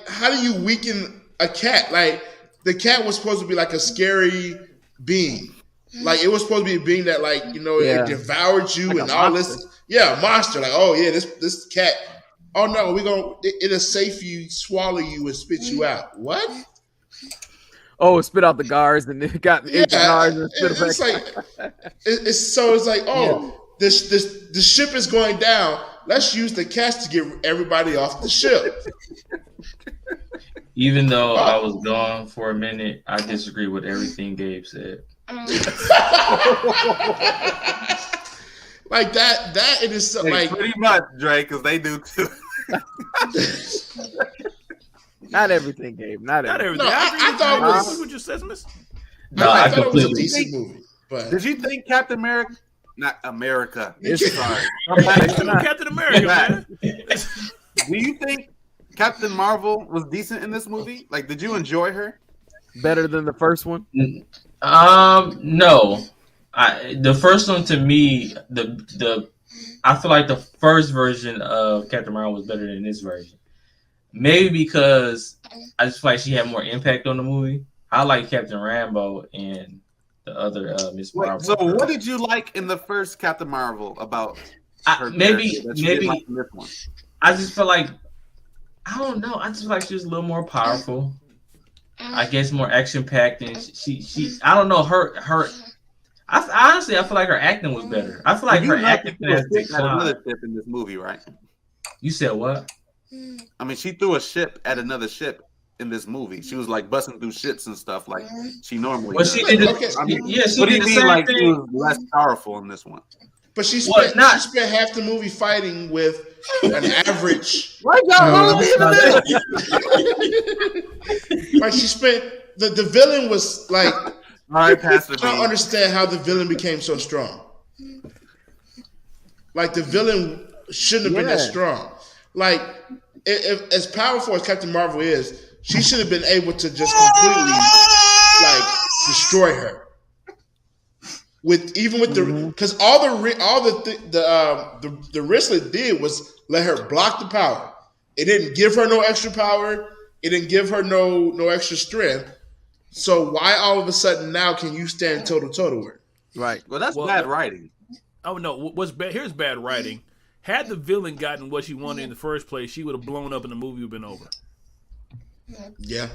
how do you weaken a cat? Like the cat was supposed to be like a scary being. Like it was supposed to be a being that it devoured you like and all monster. This. Yeah, a monster. Like, oh yeah, this cat. Oh no, it'll safe you, swallow you, and spit you out. What? Oh, spit out the guards and it got the guards and spit it's like the ship is going down. Let's use the cats to get everybody off the ship. Even though I was gone for a minute, I disagree with everything Gabe said. Like that it is like pretty much, Dre, because they do too. Not everything, Gabe. Not everything. No, I thought it was with your Sesimus. No, I thought it was a decent movie. But did you think Captain America? Not America. Sorry, Captain America. Man. Do you think Captain Marvel was decent in this movie? Like, did you enjoy her? Better than the first one? No. The first one to me, I feel like the first version of Captain Marvel was better than this version. Maybe because I just feel like she had more impact on the movie. I like Captain Rambeau and the other Miss Marvel. So what did you like in the first Captain Marvel about her maybe like in this one? I just feel like I don't know. I just feel like she was a little more powerful. I guess more action packed, and she I don't know her. Honestly, I feel like her acting was better. I feel like her acting had another ship in this movie, right? You said what? I mean, she threw a ship at another ship in this movie. She was like busting through ships and stuff like she normally does. She did what do you mean like she was less powerful in this one? But she spent half the movie fighting with an average. Why y'all in the middle? Like she spent the villain was like. All right, Pastor. I don't understand how the villain became so strong. Like the villain shouldn't have been that strong. Like if as powerful as Captain Marvel is, she should have been able to just completely destroy her. With the because all the wristlet did was let her block the power. It didn't give her no extra power. It didn't give her no extra strength. So why all of a sudden now can you stand toe to toe to her? Right. Well, that's bad writing. Oh no, what's bad? Here's bad writing. Had the villain gotten what she wanted in the first place, she would have blown up and the movie would have been over. Yeah.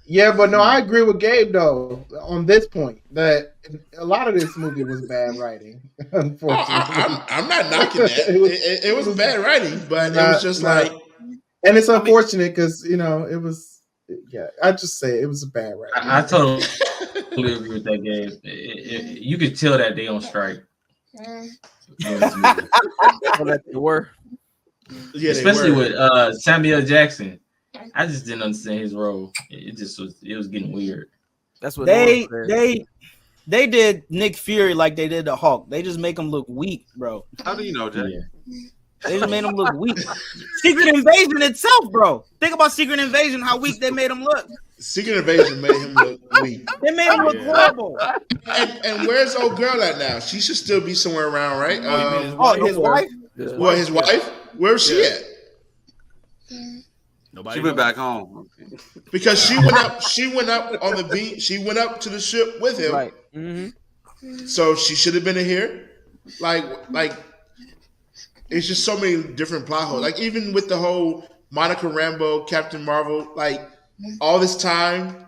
Yeah, but no, I agree with Gabe though on this point that a lot of this movie was bad writing. Unfortunately, I'm not knocking that. It was bad writing, but it was just like, and it's unfortunate because it was. Yeah, I just say it was a bad writing. I totally agree with that, Gabe. You could tell that they on strike. That they were. Yeah, Especially with Samuel Jackson. I just didn't understand his role. It was getting weird. That's what They did Nick Fury like they did the Hulk. They just make him look weak, bro. How do you know, Jay? Yeah. They just made him look weak. Secret Invasion itself, bro. Think about Secret Invasion, how weak they made him look. Secret Invasion made him look weak. They made him look horrible. And where's old girl at now? She should still be somewhere around, right? His wife? His wife? Where's she at? Nobody. She went back home. Because she went up on the beach. She went up to the ship with him. Right. Mm-hmm. So she should have been in here. Like it's just so many different plot holes. Like even with the whole Monica Rambeau, Captain Marvel, like all this time,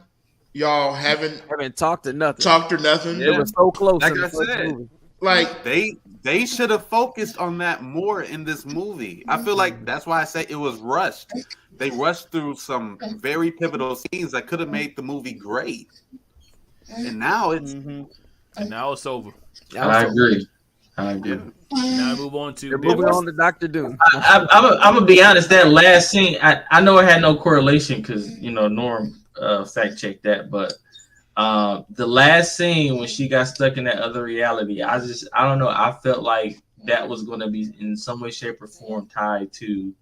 y'all haven't talked or nothing. Yeah. It was so close. Like in the I first said. movie. Like They should have focused on that more in this movie. I feel like that's why I say it was rushed. They rushed through some very pivotal scenes that could have made the movie great. And now it's And now it's over. I agree. Now I move on to They're moving on to Dr. Doom. I'm gonna be honest. That last scene, I know it had no correlation because Norm fact checked that, but the last scene when she got stuck in that other reality, I don't know. I felt like that was going to be in some way, shape, or form tied to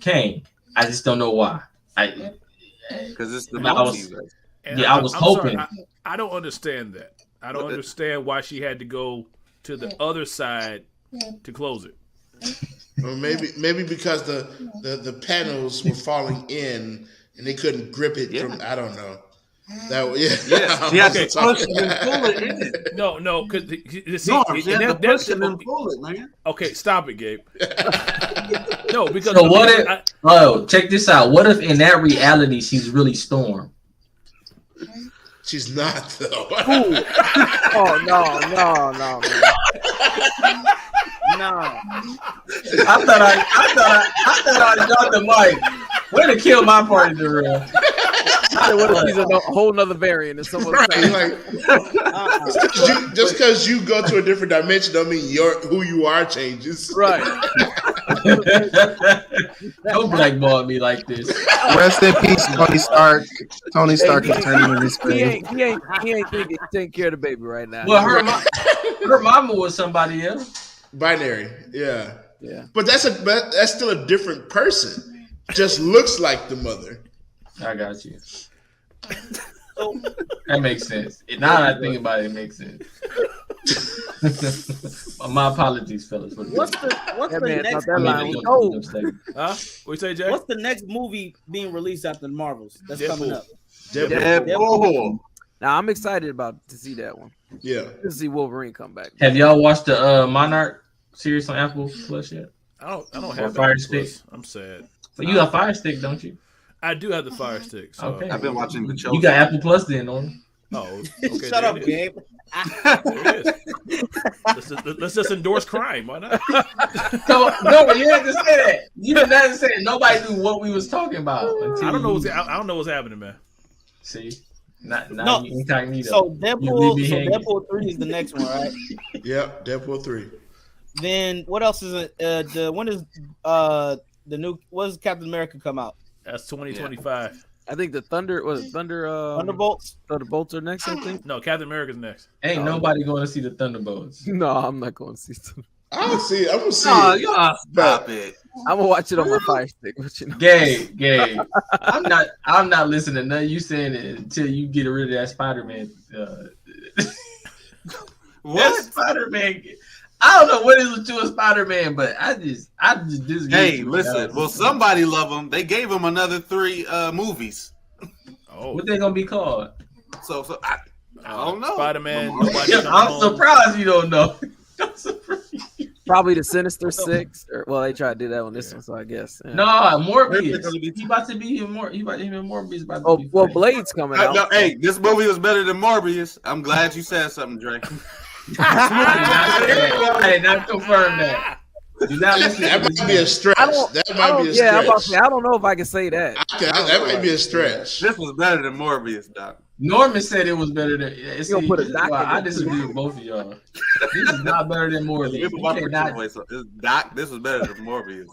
Kang. I just don't know why. because it's the I was- multiverse. And I was hoping. Sorry, I don't understand that. I don't understand why she had to go to the other side to close it. or maybe because the panels were falling in and they couldn't grip it from. I don't know. She had to push it and pull it in. No, because She had to push it and pull it, man. okay. Stop it, Gabe. No, because So what if? Check this out. What if in that reality she's really Storm? She's not though. Oh no. I thought I got the mic. Way to kill my part of the real. What if he's a whole nother variant and someone Like, just because you go to a different dimension don't mean who you are changes. right? Don't blackball me like this. Rest in peace, Tony Stark. Tony Stark is turning in his grave. He ain't taking care of the baby right now. Well, her mama was somebody else. Binary, yeah. Yeah. But that's still a different person. Just looks like the mother. I got you. That makes sense. Now that I think about it, it makes sense. My apologies, fellas. What's the man next? thought that line was cold. Huh? What you say, Jack? What's the next movie being released after the Marvels? That's coming Deadpool. up. Deadpool. Now I'm excited to see that one. Yeah. To see Wolverine come back. Have y'all watched the Monarch series on Apple Plus yet? I don't have Fire that. Stick. I'm sad. But you got Fire Stick, don't you? I do have the Fire Stick. So. Okay. I've been watching the Chosen. You got Apple Plus then, Norm. Oh, okay. Shut up, Gabe. There it is. Let's just endorse crime. Why not? So, no, you had to say that. You didn't have to say it. Nobody knew what we was talking about. I don't know what's happening, man. See? Not No, incognito. So You leave me hanging. Deadpool 3 is the next one, right? Yep. Deadpool 3. Then what else is it? When is the new? What does Captain America come out? That's 2025. I think the Thunderbolts are next. I think. No, Captain America's next. Ain't nobody going to see the Thunderbolts. No, I'm not going to see it. I'm gonna see Oh, it. y'all stop it. I'm gonna watch it on my Fire Stick. But Gay. I'm not listening to nothing you saying until you get rid of that Spider-Man. What? Spider-Man? I don't know what is to a Spider-Man, but I just disagree. Hey, with you. listen. Will somebody love him? They gave him another 3 movies. Oh, What they gonna be called? So I don't know. Spider-Man. I'm surprised you don't know. I'm surprised. probably the Sinister Six. They tried to do that on this one, so I guess. Yeah. No, Morbius. He about to be in more. He about to be in Morbius. Oh, well, Blade's coming out. No, hey, this movie was better than Morbius. I'm glad you said something, Drake. I did not confirm that. Do not listen. That might be a stretch. That might be a Yeah, I'm about to stretch. say, I don't know if I can say that. That might be a stretch. This was better than Morbius, Doc. Norman said it was better than. See, gonna put a this is doc why in I it. disagree with both of y'all. This is not better than Morbius. This is You my cannot- choice. Doc, this was better than Morbius.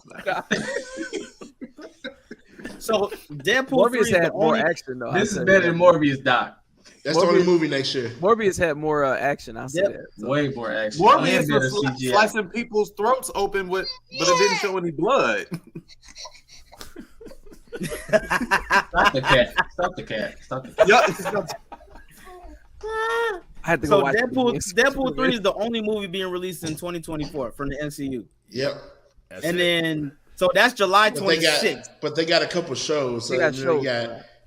So Deadpool 3 Morbius is the had more only. action though. This I'll is tell better you than that. Morbius, Doc. That's the only Morbius- movie next year. Morbius had more action. I'll say Yep. that. So. Way more action. Morbius And better was CGI. slicing people's throats open with, but it didn't show any blood. Stop the cat. Stop the cat. Stop the cat. Yeah. I had to So go watch Deadpool 3 is the only movie being released in 2024 from the MCU. Yep. That's And it. then so that's July But they 26th. got a couple shows. So They got you shows,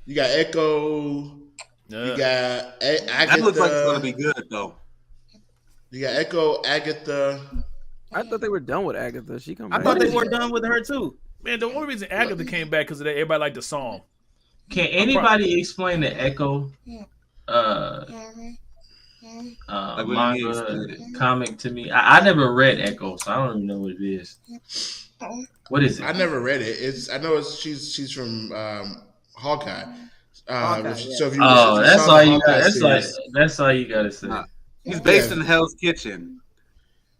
you got Echo. You got Agatha. That looks like it's gonna be good though. You got Echo, Agatha. I thought they were done with Agatha. She come I back. thought they were done with her too. Man, the only reason Agatha came back because everybody liked the song. Can anybody explain the Echo Like, what do you manga mean? comic to me? I never read Echo, so I don't even know what it is. What is it? I never read it. I know she's from Hawkeye. Hawkeye, So if you Oh, if that's saw all the you Hawkeye got. series- That's all you got to say. He's based Yeah. in Hell's Kitchen.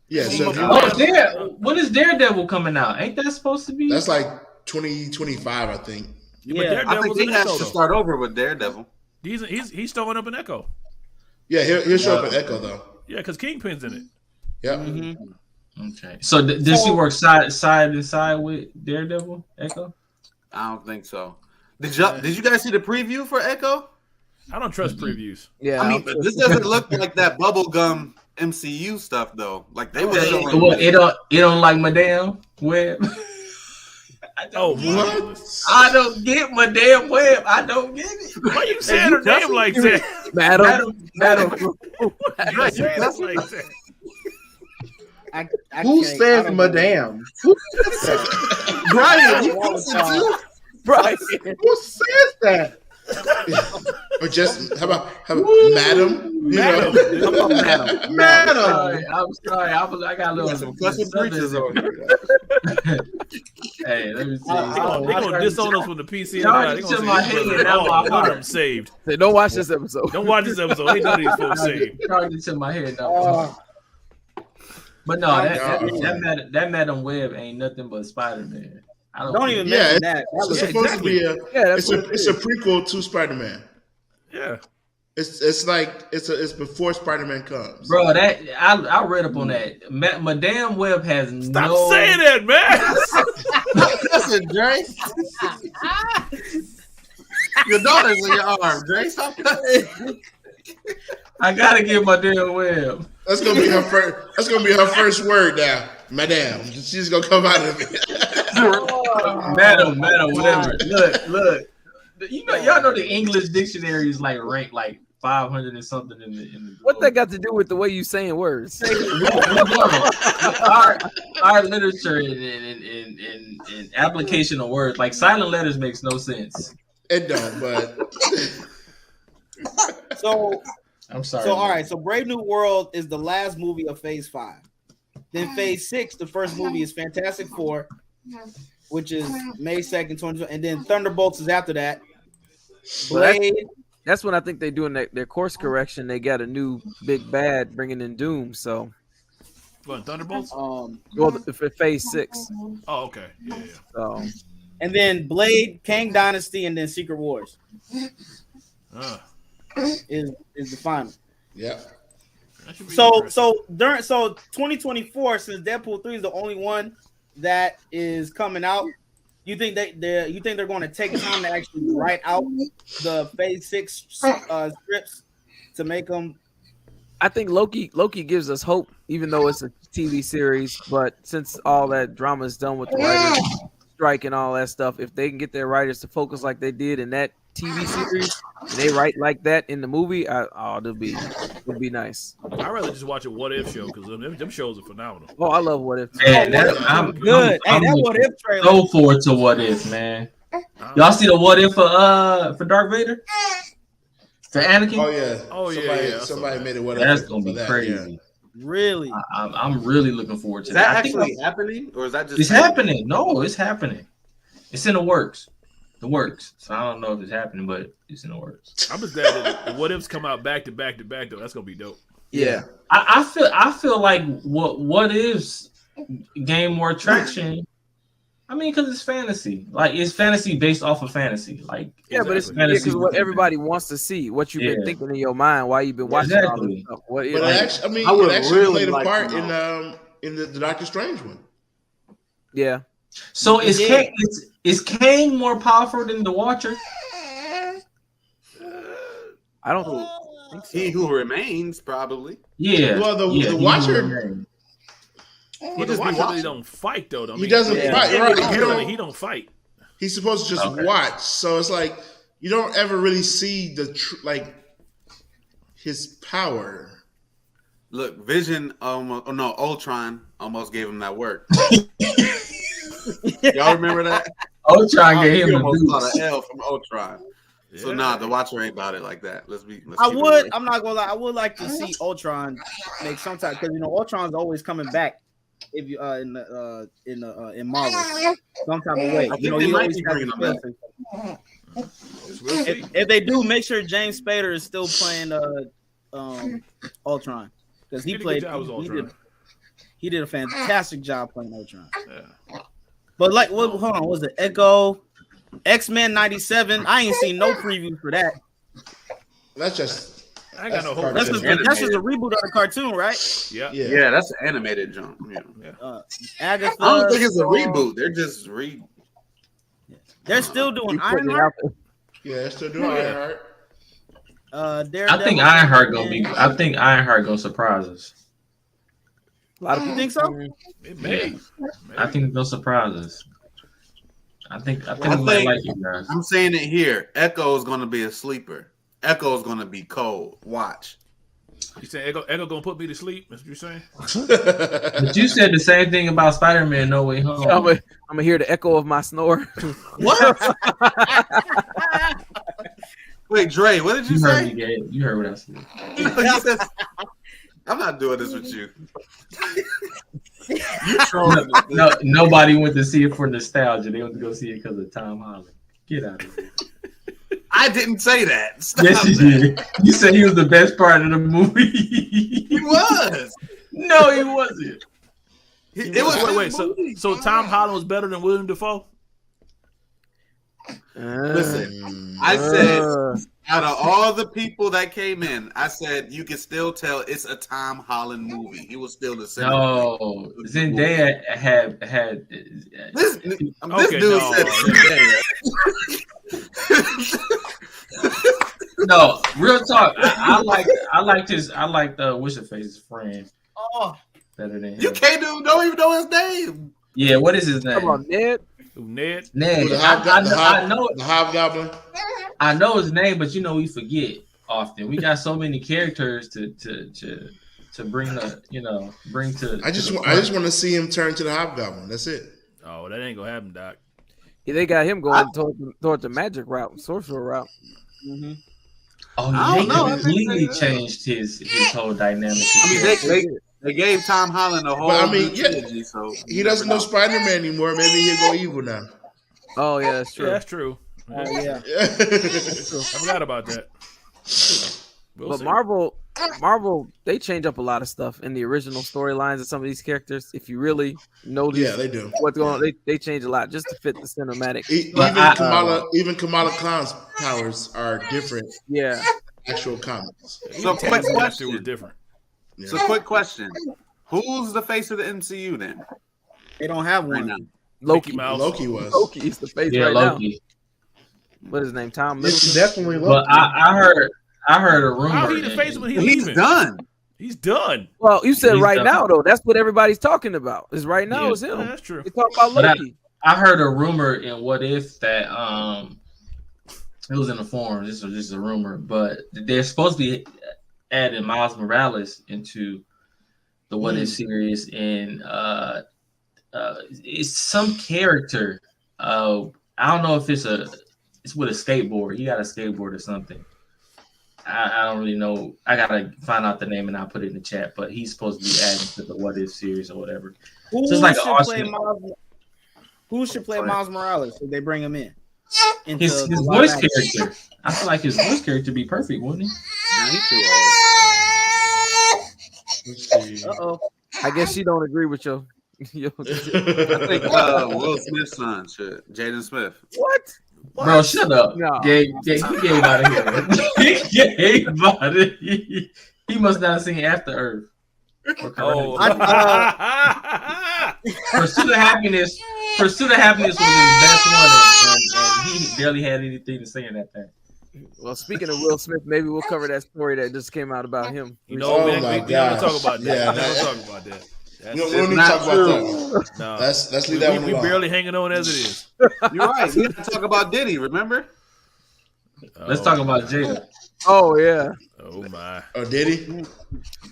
Yeah, so if you Oh, when is Daredevil coming out? Ain't that supposed to be? that's like 2025, I think. But Yeah, I think Daredevil's he in has Echo, to though. start over with Daredevil. He's throwing up an Echo. Yeah, he'll show up in Echo though. Yeah, because Kingpin's in it. Yep. Mm-hmm. Okay. So does he work side and side with Daredevil? Echo? I don't think so. Did you guys see the preview for Echo? I don't trust previews. Yeah, I mean, this doesn't look like that bubblegum MCU stuff though. Like they were showing. Well, it don't like Madame Web. Oh, What? what? I don't get Madame Web. I don't get it. Why you saying her name like that? Madam. Why you saying her like that? Who says Madame? Who Brian, you think so, Right. who says that? Or just how about Madam? You know? Madam. Madam. I'm sorry. I got a little some cussing preachers over here. Hey, let me see. They gonna disown us with the PC. Y'all They just gonna in my say, head, now my "Oh, heart." I'm saved." Say, don't watch this episode. Don't watch this episode. They know these folks saved. Charged it to my head now. But no, that Madam Web ain't nothing but Spider-Man. I Don't even Yeah, mention that. That It's was supposed to be Yeah, that's what it's a prequel to Spider-Man. Yeah. It's like it's before Spider-Man comes. Bro, that I read up on that. Madame Web has Stop no. saying that, man. Listen, Dre. Your daughter's in your arm, Dre. Stop cussing. I gotta get Madame Web. That's gonna be her first. That's gonna be her first word now, Madame. She's gonna come out of it. Madam, whatever. Look. You know, y'all know the English dictionary is like ranked like 500 and something in the What that got to do with the way you saying words? our literature and application of words, like silent letters makes no sense. It don't, but so. I'm sorry. So all right, so Brave New World is the last movie of Phase 5. Then Phase 6, the first movie is Fantastic Four, which is May 2nd, 2020, and then Thunderbolts is after that. Blade, That's when I think they're doing their course correction. They got a new big bad bringing in Doom. So, What, Thunderbolts? well, for Phase 6. Oh, okay. Yeah. So, and then Blade, Kang Dynasty, and then Secret Wars is the final. yeah. That should be So interesting. so 2024, since Deadpool 3 is the only one that is coming out, you think they're going to take time to actually write out the Phase 6 scripts to make them? I think Loki gives us hope, even though it's a TV series. But since all that drama is done with the writers strike and all that stuff, if they can get their writers to focus like they did in that TV series, and they write like that in the movie, it'll be nice. I'd rather just watch a What If show because them shows are phenomenal. Oh, I love What If. Man, I'm Good. I'm Hey, that What If trailer. so forward to What If, man. Y'all see the What If for Darth Vader? For Anakin? Oh yeah. Oh, yeah, Somebody, yeah, I saw Somebody that. made it. Whatever. That's gonna be for that, crazy. Really? I'm really looking forward to Is that I think actually happening, or is that just? it's happening? No, it's happening. It's in the works. the works. So I don't know if it's happening, but it's in the works. I'm just glad that the what ifs come out back to back to back though. That's gonna be dope. Yeah. I feel like what ifs gain more traction. I mean, because it's fantasy. Like it's fantasy based off of fantasy. Like Yeah, but it's fantasy because what everybody wants to see, what you've been thinking in your mind, why you've been watching all this stuff. What But like, actually, I mean, I would it actually really played a like part to know. in the Doctor Strange one. yeah. So is Yeah. Kang more powerful than the Watcher? I don't think so. He who remains, probably. Yeah. Well, the he Watcher, will. But the just be Watcher really watching. don't fight though. I he mean, doesn't Yeah. fight. Right? He don't fight. He's supposed to just Okay. watch. So it's like you don't ever really see the his power. Look, Vision Ultron almost gave him that work. Y'all remember that? Ultron gave He him almost got the an L from Ultron. So Yeah. the Watcher ain't about it like that. Let's I keep it would. real. I'm not gonna lie. I would like to see Ultron make some type because Ultron's always coming back. If you in Marvel, some type of way. I think they he might always be has bringing the him skill back. set. If they do, make sure James Spader is still playing Ultron because he Did a good played. job as Ultron. He did a fantastic job playing Ultron. Yeah. But like, hold on, was it Echo? X-Men 97. I ain't seen no preview for that. That's just I ain't got no That's hope. That's for just, that. that's just a reboot of the cartoon, right? Yeah. yeah. Yeah, that's an animated jump. Yeah. Agatha. I don't think it's a reboot. They're just They're still doing You putting it Ironheart. out there. Yeah, they're still doing Oh, yeah. Ironheart. Daredevil. I think Ironheart gonna be. I think Ironheart gonna surprise us. A lot of You people think so? It may. I think they'll surprise us. I think we I might think- like it, guys. I'm saying it here. Echo is gonna be a sleeper. Echo is gonna be cold. Watch. You saying Echo gonna put me to sleep? That's what you're saying? But you said the same thing about Spider-Man: No Way Home. I'm gonna hear the echo of my snore. What? Wait, Dre, what did you You heard say? me, Gabe. You heard what I said. You said- I'm not doing this with you. You trolling us, dude. No, nobody went to see it for nostalgia. They went to go see it because of Tom Holland. Get out of here. I didn't say that. Stop Yes, you that. did. You said he was the best part of the movie. He was. No, he wasn't. It was. Wait. So Tom Holland was better than William Dafoe? Listen, I said Uh, out of all the people that came in, I said you can still tell it's a Tom Holland movie. He was still the same. No, Zendaya had. This Okay, dude no. said No, real talk. I liked what's your face's friend Oh, better than him. you don't even know his name. Yeah, what is his come name? on, Ned. Ooh, Ned? Ned. The I know Hobgoblin. I know his name, but we forget often. We got so many characters to bring bring to. I just want to see him turn to the Hobgoblin. That's it. Oh, that ain't gonna happen, Doc. Yeah, they got him going toward the magic route, sorcerer route. mhm. Oh, I don't know. I He think completely they- changed his whole dynamic. I mean, they gave Tom Holland a whole But, I mean, new yeah, trilogy, so He doesn't know Spider-Man anymore. Maybe he'll go evil now. Oh yeah, that's true. Yeah, that's true. Yeah. I forgot about that. We'll But see. Marvel, they change up a lot of stuff in the original storylines of some of these characters. If you really notice Yeah, they do. what's going on, they change a lot just to fit the cinematic. Even Kamala Khan's powers are different. Yeah, Actual comics. So quick Taskmaster question. was different. Yeah. So quick question. Who's the face of the MCU then? They don't have Right one. now. Loki. Mickey Mouse. Loki was. Loki is the face Yeah, right Loki. now. What is his name? Tom It's Middleton. definitely But Loki. I heard a rumor. How he the face when he He's leaving? done. He's done. Well, you said He's right done. now though. That's what everybody's talking about. Is right now Yeah. is Yeah, him. that's true. They talk about But Loki. I heard a rumor in What If that it was in the forums. This was just a rumor, but they're supposed to be adding Miles Morales into the What If series, and it's some character. I don't know if it's with a skateboard. He got a skateboard or something. I don't really know. I gotta find out the name and I'll put it in the chat. But he's supposed to be added to the What If series or whatever. Who Just like should an play Austin- Miles? Who should play Miles Morales if they bring him in? into His the voice live action. character. I feel like his voice character be perfect, wouldn't he? Nah, he's too Let's see. Uh-oh. I guess she don't agree with your. old. Will Smith's son, shit. Jaden Smith. What? Bro, shut up. No. He gave out of here. He gave out of here. He must not have seen After Earth. Oh. Pursuit of Happiness. Pursuit of Happiness was his best one, and he barely had anything to say in that thing. Well, speaking of Will Smith, maybe we'll cover that story that just came out about him. You know, Oh man, my we don't talk gosh. about that. Yeah, We don't that- talk about that. We don't need to talk about that. No. Let's leave that one we alone. barely hanging on as it is. You're right. We have to talk about Diddy, remember? Let's talk about Jada. Oh yeah. Oh my. Oh, did he?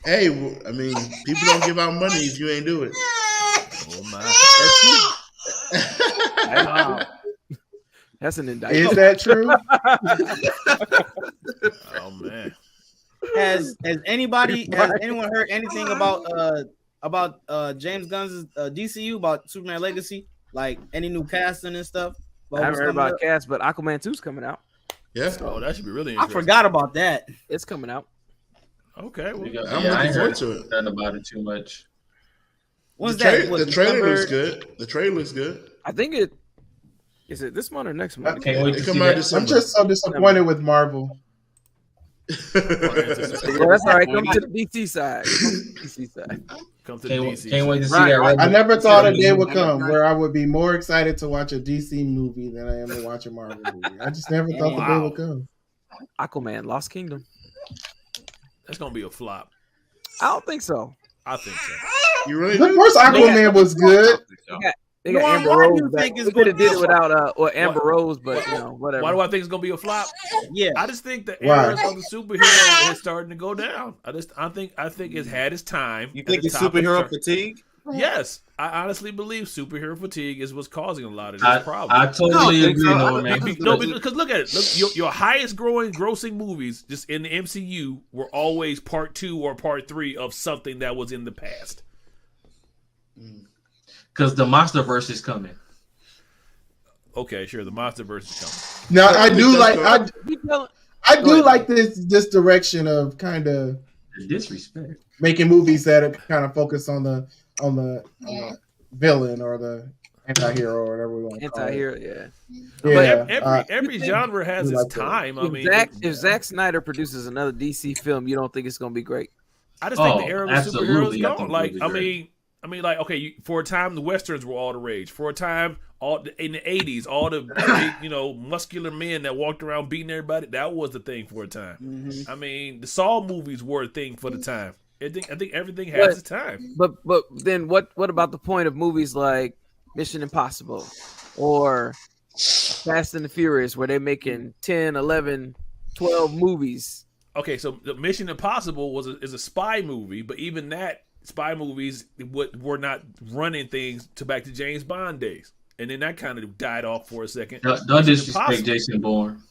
Hey, I mean, people don't give out money if you ain't do it. Oh my. Wow. That's an indictment. Is that true? Oh man. Has anyone heard anything about James Gunn's DCU, about Superman Legacy? Like any new casting and stuff? I haven't heard about Cast, but Aquaman 2's coming out. Yeah. Oh, that should be really I interesting. forgot about that. It's coming out. Okay. Well, I'm I looking ain't forward heard to it. nothing about it too much. When's The that? What, trailer December? looks good. The trailer looks good. I think it is it this month or next month. Can't wait to It see come out that. December. I'm just so disappointed with Marvel. Well, that's all right. Come to the DC side. DC side. Come to the DC. Can't wait to see Right, that. right. I never thought a day would Yeah. come where I would be more excited to watch a DC movie than I am to watch a Marvel movie. I just never thought the day would come. Aquaman, Lost Kingdom. That's gonna be a flop. I don't think so. I think so. You really The do? first Aquaman was good. They got Norm, Amber why do Rose. you back. think it's They could have gonna did it be a without Amber Rose, but you know, whatever. Why do I think it's gonna be a flop? Yeah. I just think the Why? era of the superhero is starting to go down. I think it's had its time. You at think the it's top of the superhero chart. fatigue? Yes, I honestly believe superhero fatigue is what's causing a lot of this I problem. totally think agree, so. Norman. No, because look at it. Look, your highest grossing movies just in the MCU were always part 2 or part 3 of something that was in the past. Because the MonsterVerse is coming. Okay, sure, the MonsterVerse is coming. Now I do like You tell- I Go do ahead. like this direction of kind of The disrespect. making movies that are kind of focused on the villain or the anti-hero or whatever we want to call it. Anti-hero, yeah. Yeah, Every you think- genre has we its like that. time. I mean, If Zack Snyder produces another DC film, you don't think it's gonna be great? I just think Oh, the era of the absolutely, superheroes I gone. think Like, it'll be great. I mean, like, okay, for a time the westerns were all the rage. For a time, in the '80s, all the big, muscular men that walked around beating everybody, that was the thing for a time. Mm-hmm. I mean, the Saw movies were a thing for the time. I think everything has its time. But then what about the point of movies like Mission Impossible or Fast and the Furious, where they're making 10, 11, 12 movies? Okay, so the Mission Impossible is a spy movie, but even that spy movies were not running things back to James Bond days, and then that kind of died off for a second. Don't Mission disrespect Impossible. Jason Bourne.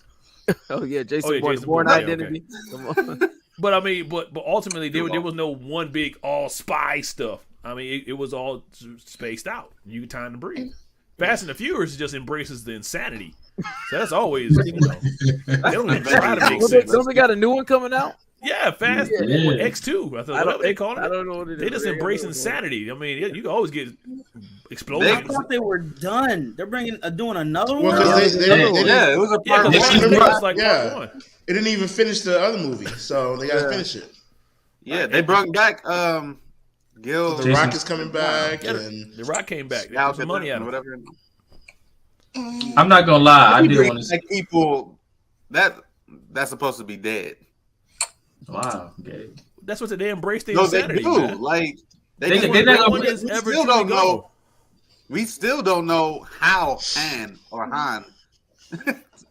Oh yeah, Jason yeah, Bourne, Jason Bourne Bourne, yeah, Identity. Come on. But I mean, but ultimately there was no one big all spy stuff. I mean, it was all spaced out. You had time to breathe. Fast and the Furious just embraces the insanity. So that's always, they don't even try to make sense. Don't they got a new one coming out? Yeah, Fast Yeah. X2. I thought I don't whatever they call I it. don't know what it is. They just embrace insanity. I mean, you can always get I explosions. thought they were done. They're doing another one. Well, because they didn't- Yeah, it was a Yeah, part of because They one didn't- was like yeah. part 1. It didn't even finish the other movie, so they got to finish it. Yeah, they brought back Gil. The Rock is coming back, Yeah, and The Rock came back. They Gal put some money out Gadot, of it. whatever. I'm not gonna lie, I He did brings want to. back people that's supposed to be dead. Wow, okay. That's what they embrace the No, they insanity. do. Man. Like They just- not No gonna one put- is we ever still truly don't know. gone. We still don't know how Han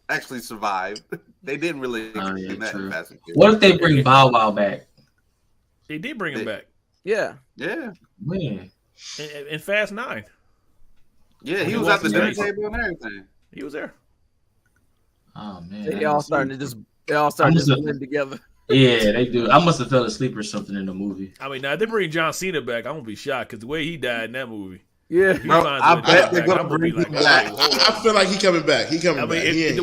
actually survived. They didn't really Oh, yeah, explain that in true. Fast and Furious. What if they bring Bow Wow back? They did bring him back Yeah. Yeah, Man, in Fast 9. yeah, he He was walked at the dinner away. table and everything. He was there. oh man, They all starting to just blend together. Yeah, they do. I must have fell asleep or something in the movie. I mean, now if they bring John Cena back, I'm gonna be shocked because the way he died in that movie. Yeah. He Bro, finds I a way to bet come they're back. gonna I'm gonna bring be him like, back. hey, hold on. I feel like he coming back. He coming I back. mean, He ain't-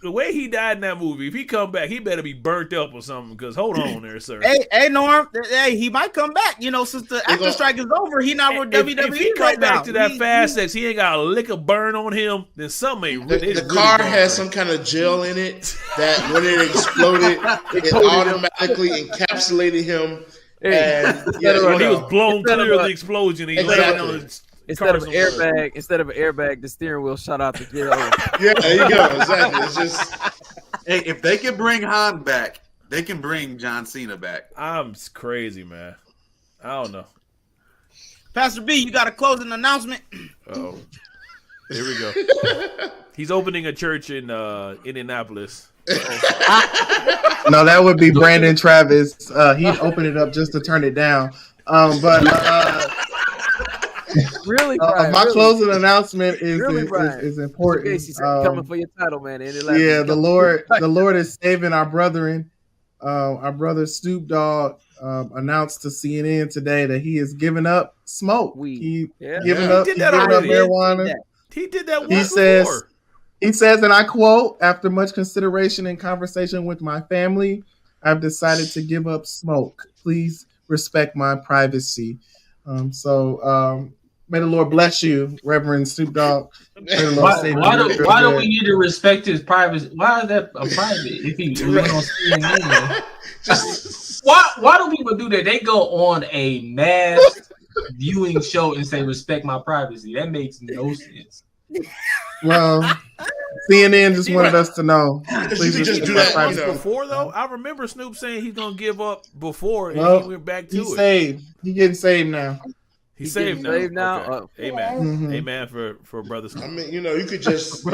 the way he died in that movie, if he come back, he better be burnt up or something. Because hold on there, sir. Hey, Norm. Hey, he might come back. You know, since the actor strike is over, he not with WWE if he come right back now. to that fast sex, he ain't got a lick of burn on him. Then something ain't really. The car has some kind of gel in it that when it exploded, it automatically encapsulated him. And When he was blown instead of clear of a- the explosion, he Exactly. landed on his Instead of an car somewhere. airbag, the steering wheel shot out the jail. yeah, there you go. Exactly. It's just Hey, if they can bring Han back, they can bring John Cena back. I'm crazy, man. I don't know. Pastor B, you got a closing announcement? Oh, here we go. He's opening a church in Indianapolis. No, that would be Brandon Travis. He'd open it up just to turn it down. Really, Brian? My really? closing announcement is Really, Brian? is important. Casey said, coming for your title, man. Yeah, the Lord is saving our brethren. Our brother Snoop Dogg announced to CNN today that he is giving up smoke. Weed. He's He giving did up that already. marijuana. He did that He once says, before. and I quote, "After much consideration and conversation with my family, I've decided to give up smoke. Please respect my privacy." May the Lord bless you, Reverend Snoop Dogg. May the Lord save you. Why do we need to respect his privacy? Why is that a private? If he went on CNN, why do people do that? They go on a mass viewing show and say respect my privacy. That makes no sense. Well, CNN just wanted us to know. Please you can just respect do my that, privacy. you know. Before though, I remember Snoop saying he's gonna give up before, and Well, he went back to He's it. saved. He getting saved now. He's saved now. saved now? Okay. Amen. Mhm. Amen for brother Snoop. I mean, you could just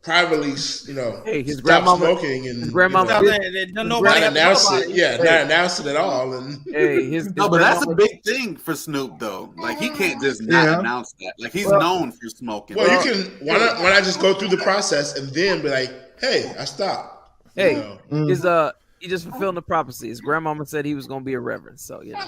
privately, Hey, his stop grandmama- smoking and his grandmama- Stop you saying that. know, Nobody not got to announce know about it. it. Yeah, not announce it at all. And Hey, his No, but that's a grandmama- big thing for Snoop, though. Like he can't just not Yeah. announce that. Like he's Well- known for smoking. well, you can. Why not just go through the process and then be like, "Hey, I stopped." Hey, You know? Mm. he just fulfilling the prophecy. His grandmama said he was gonna be a reverend, so you know.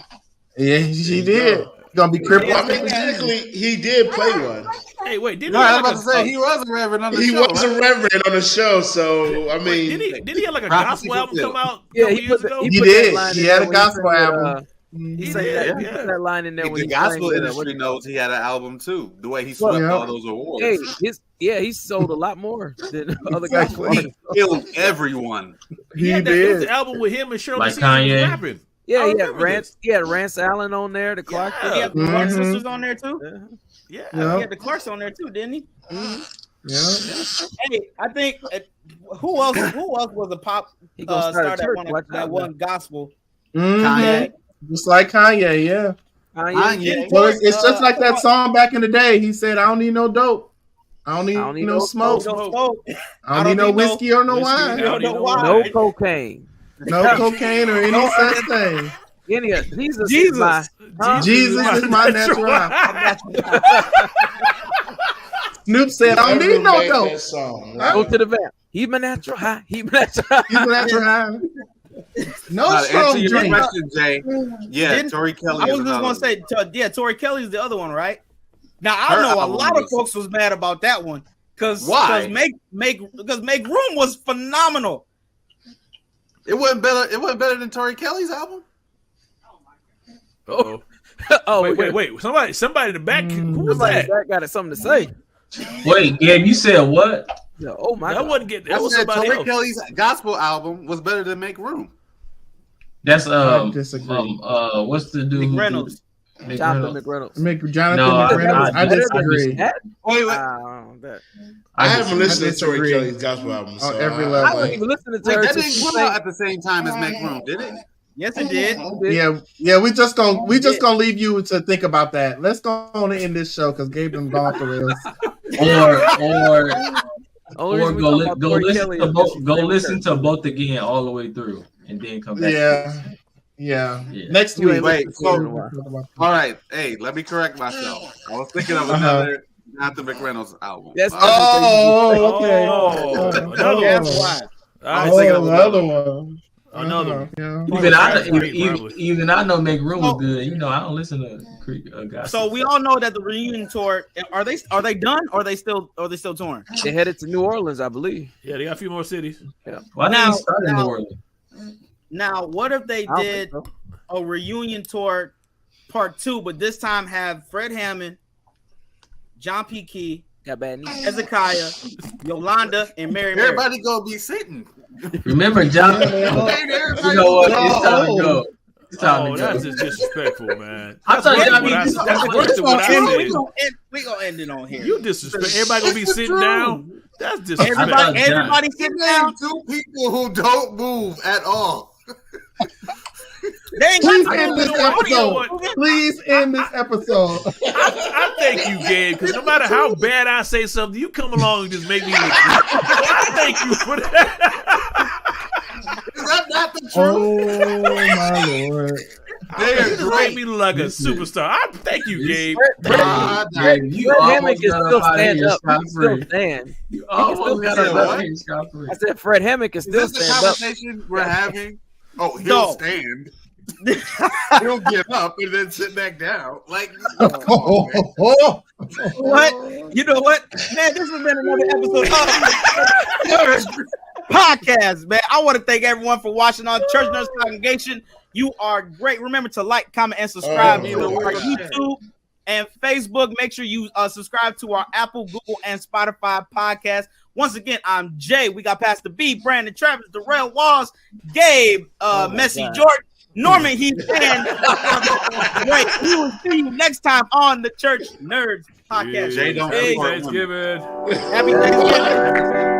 Yeah, she did. Gonna be crippled. Well, I mean, technically, he did play one. Hey, wait, didn't No, he I have was like about to say he was a reverend on the He show. was a reverend on the show, so I mean, didn't he have like a Prophecy gospel album fulfilled. come out? Yeah, couple he years put ago? He put did. that line He in had there a when he gospel said, album. He He said did, that, he yeah. put that line in there when The he gospel sang, industry knows he had an album too. The way he Well, swept yeah. all those awards, Hey, he sold a lot more than other Exactly. gospel artists. killed everyone. He He had that, it was did. the album with him and Shirley Like Caesar was Kanye. rapping. Yeah, I he had remember Rance. this. He had Rance Allen on there. The Clark. Yeah. He had the Clark Mhm. sisters on there too. Yeah. Yeah. He had the Clarks on there too, didn't he? Yeah. Hey, I think who else was a pop He gonna start a star that church. won Watch that out, one gospel? Mhm. Kanye. Just like Kanye, yeah. Kanye. Well, it's just like that song back in the day. He said, "I don't need no dope. I don't need no smoke. I don't need no whiskey or no wine. No cocaine. No cocaine or any such thing. Any of Jesus. Jesus. Is my, huh? Jesus is my natural high." Snoop said, "I don't need no Make dope. that song, Go right? to the vamp. He my natural high. He my natural high. He's my natural high. No To answer strong your drink." question, Jay. Yeah, Didn't- Tori Kelly. I is was just another gonna one. say, Tori Kelly's the other one, right? Now I Her know a album lot of was- folks was mad about that one because Why? Make Room was phenomenal. It wasn't better. It wasn't better than Tori Kelly's album. Uh-oh. Oh, Wait. Somebody in the back. Who was Somebody that? got something to say. Wait, Gabe, you said what? Yeah, oh my That God. wasn't get. I That was said somebody Tori else. Kelly's gospel album was better than Make Room. That's I disagree. what's the dude? who McReynolds. did- Jonathan McReynolds. McReynolds. Jonathan No, McReynolds. I I disagree. That? Wait, That. I haven't listened to disagree. Tori Kelly's gospel album. So every I- level. I wasn't even listening to Wait, her. that till didn't she come sang- out at the same time as Make Room, did it? Yes, it did. Yeah. We just gonna leave you to think about that. Let's go on and end this show because Gabe done gone for real. Only Or reason we go talk about go Tori listen Kelly to is both. because she Go sang with listen her. to both again all the way through, and then come back. Yeah. Yeah. Next You week. ain't Wait, listened to so- her in a while. All right. Hey, let me correct myself. I was thinking of another Jonathan McReynolds album. That's Oh, okay. Oh, another That's one. why. I was was thinking Oh, of the other one. Another one. Even I know Make Room was good. You know, I don't listen to gospel. So we all know that the reunion tour are they done or are they still touring? They headed to New Orleans, I believe. Yeah, they got a few more cities. Yeah. Why didn't they start in New Orleans? Now, what if they did a reunion tour part 2, but this time have Fred Hammond, John P. Key, Hezekiah, Yolanda, and Mary. Everybody gonna be sitting. Remember, John? You know what? It's time to go. It's time to go. That's just disrespectful, man. I'm telling you, We're gonna end it on here. You disrespect. Everybody gonna be sitting down. That's disrespectful. Everybody sitting down. 2 people who don't move at all. Please end this episode. Please end this episode. I thank you, Gabe, because no matter how bad I say something, you come along and just make me look good. I thank you for that. Is that not the truth? Oh my Lord. They make me look like a superstar. I thank you, Gabe. Fred Hammond can still stand up. He can still stand. You almost got to scot-free. I said Fred Hammond can still Is this the stand up. conversation we're having? Oh, he'll stand. He'll give up and then sit back down. Like, what? You know what? Man, this has been another episode of podcast, man. I want to thank everyone for watching on Church Nurse Congregation. You are great. Remember to like, comment, and subscribe to our YouTube and Facebook. Make sure you subscribe to our Apple, Google, and Spotify podcast. Once again, I'm Jay. We got Pastor B, Brandon, Travis, Darrell Walls, Gabe, Messi, Jordan, Norman Heath, and wait, we will see you next time on the Church Nerds podcast. Jay, don't Happy Thanksgiving. Happy Thanksgiving.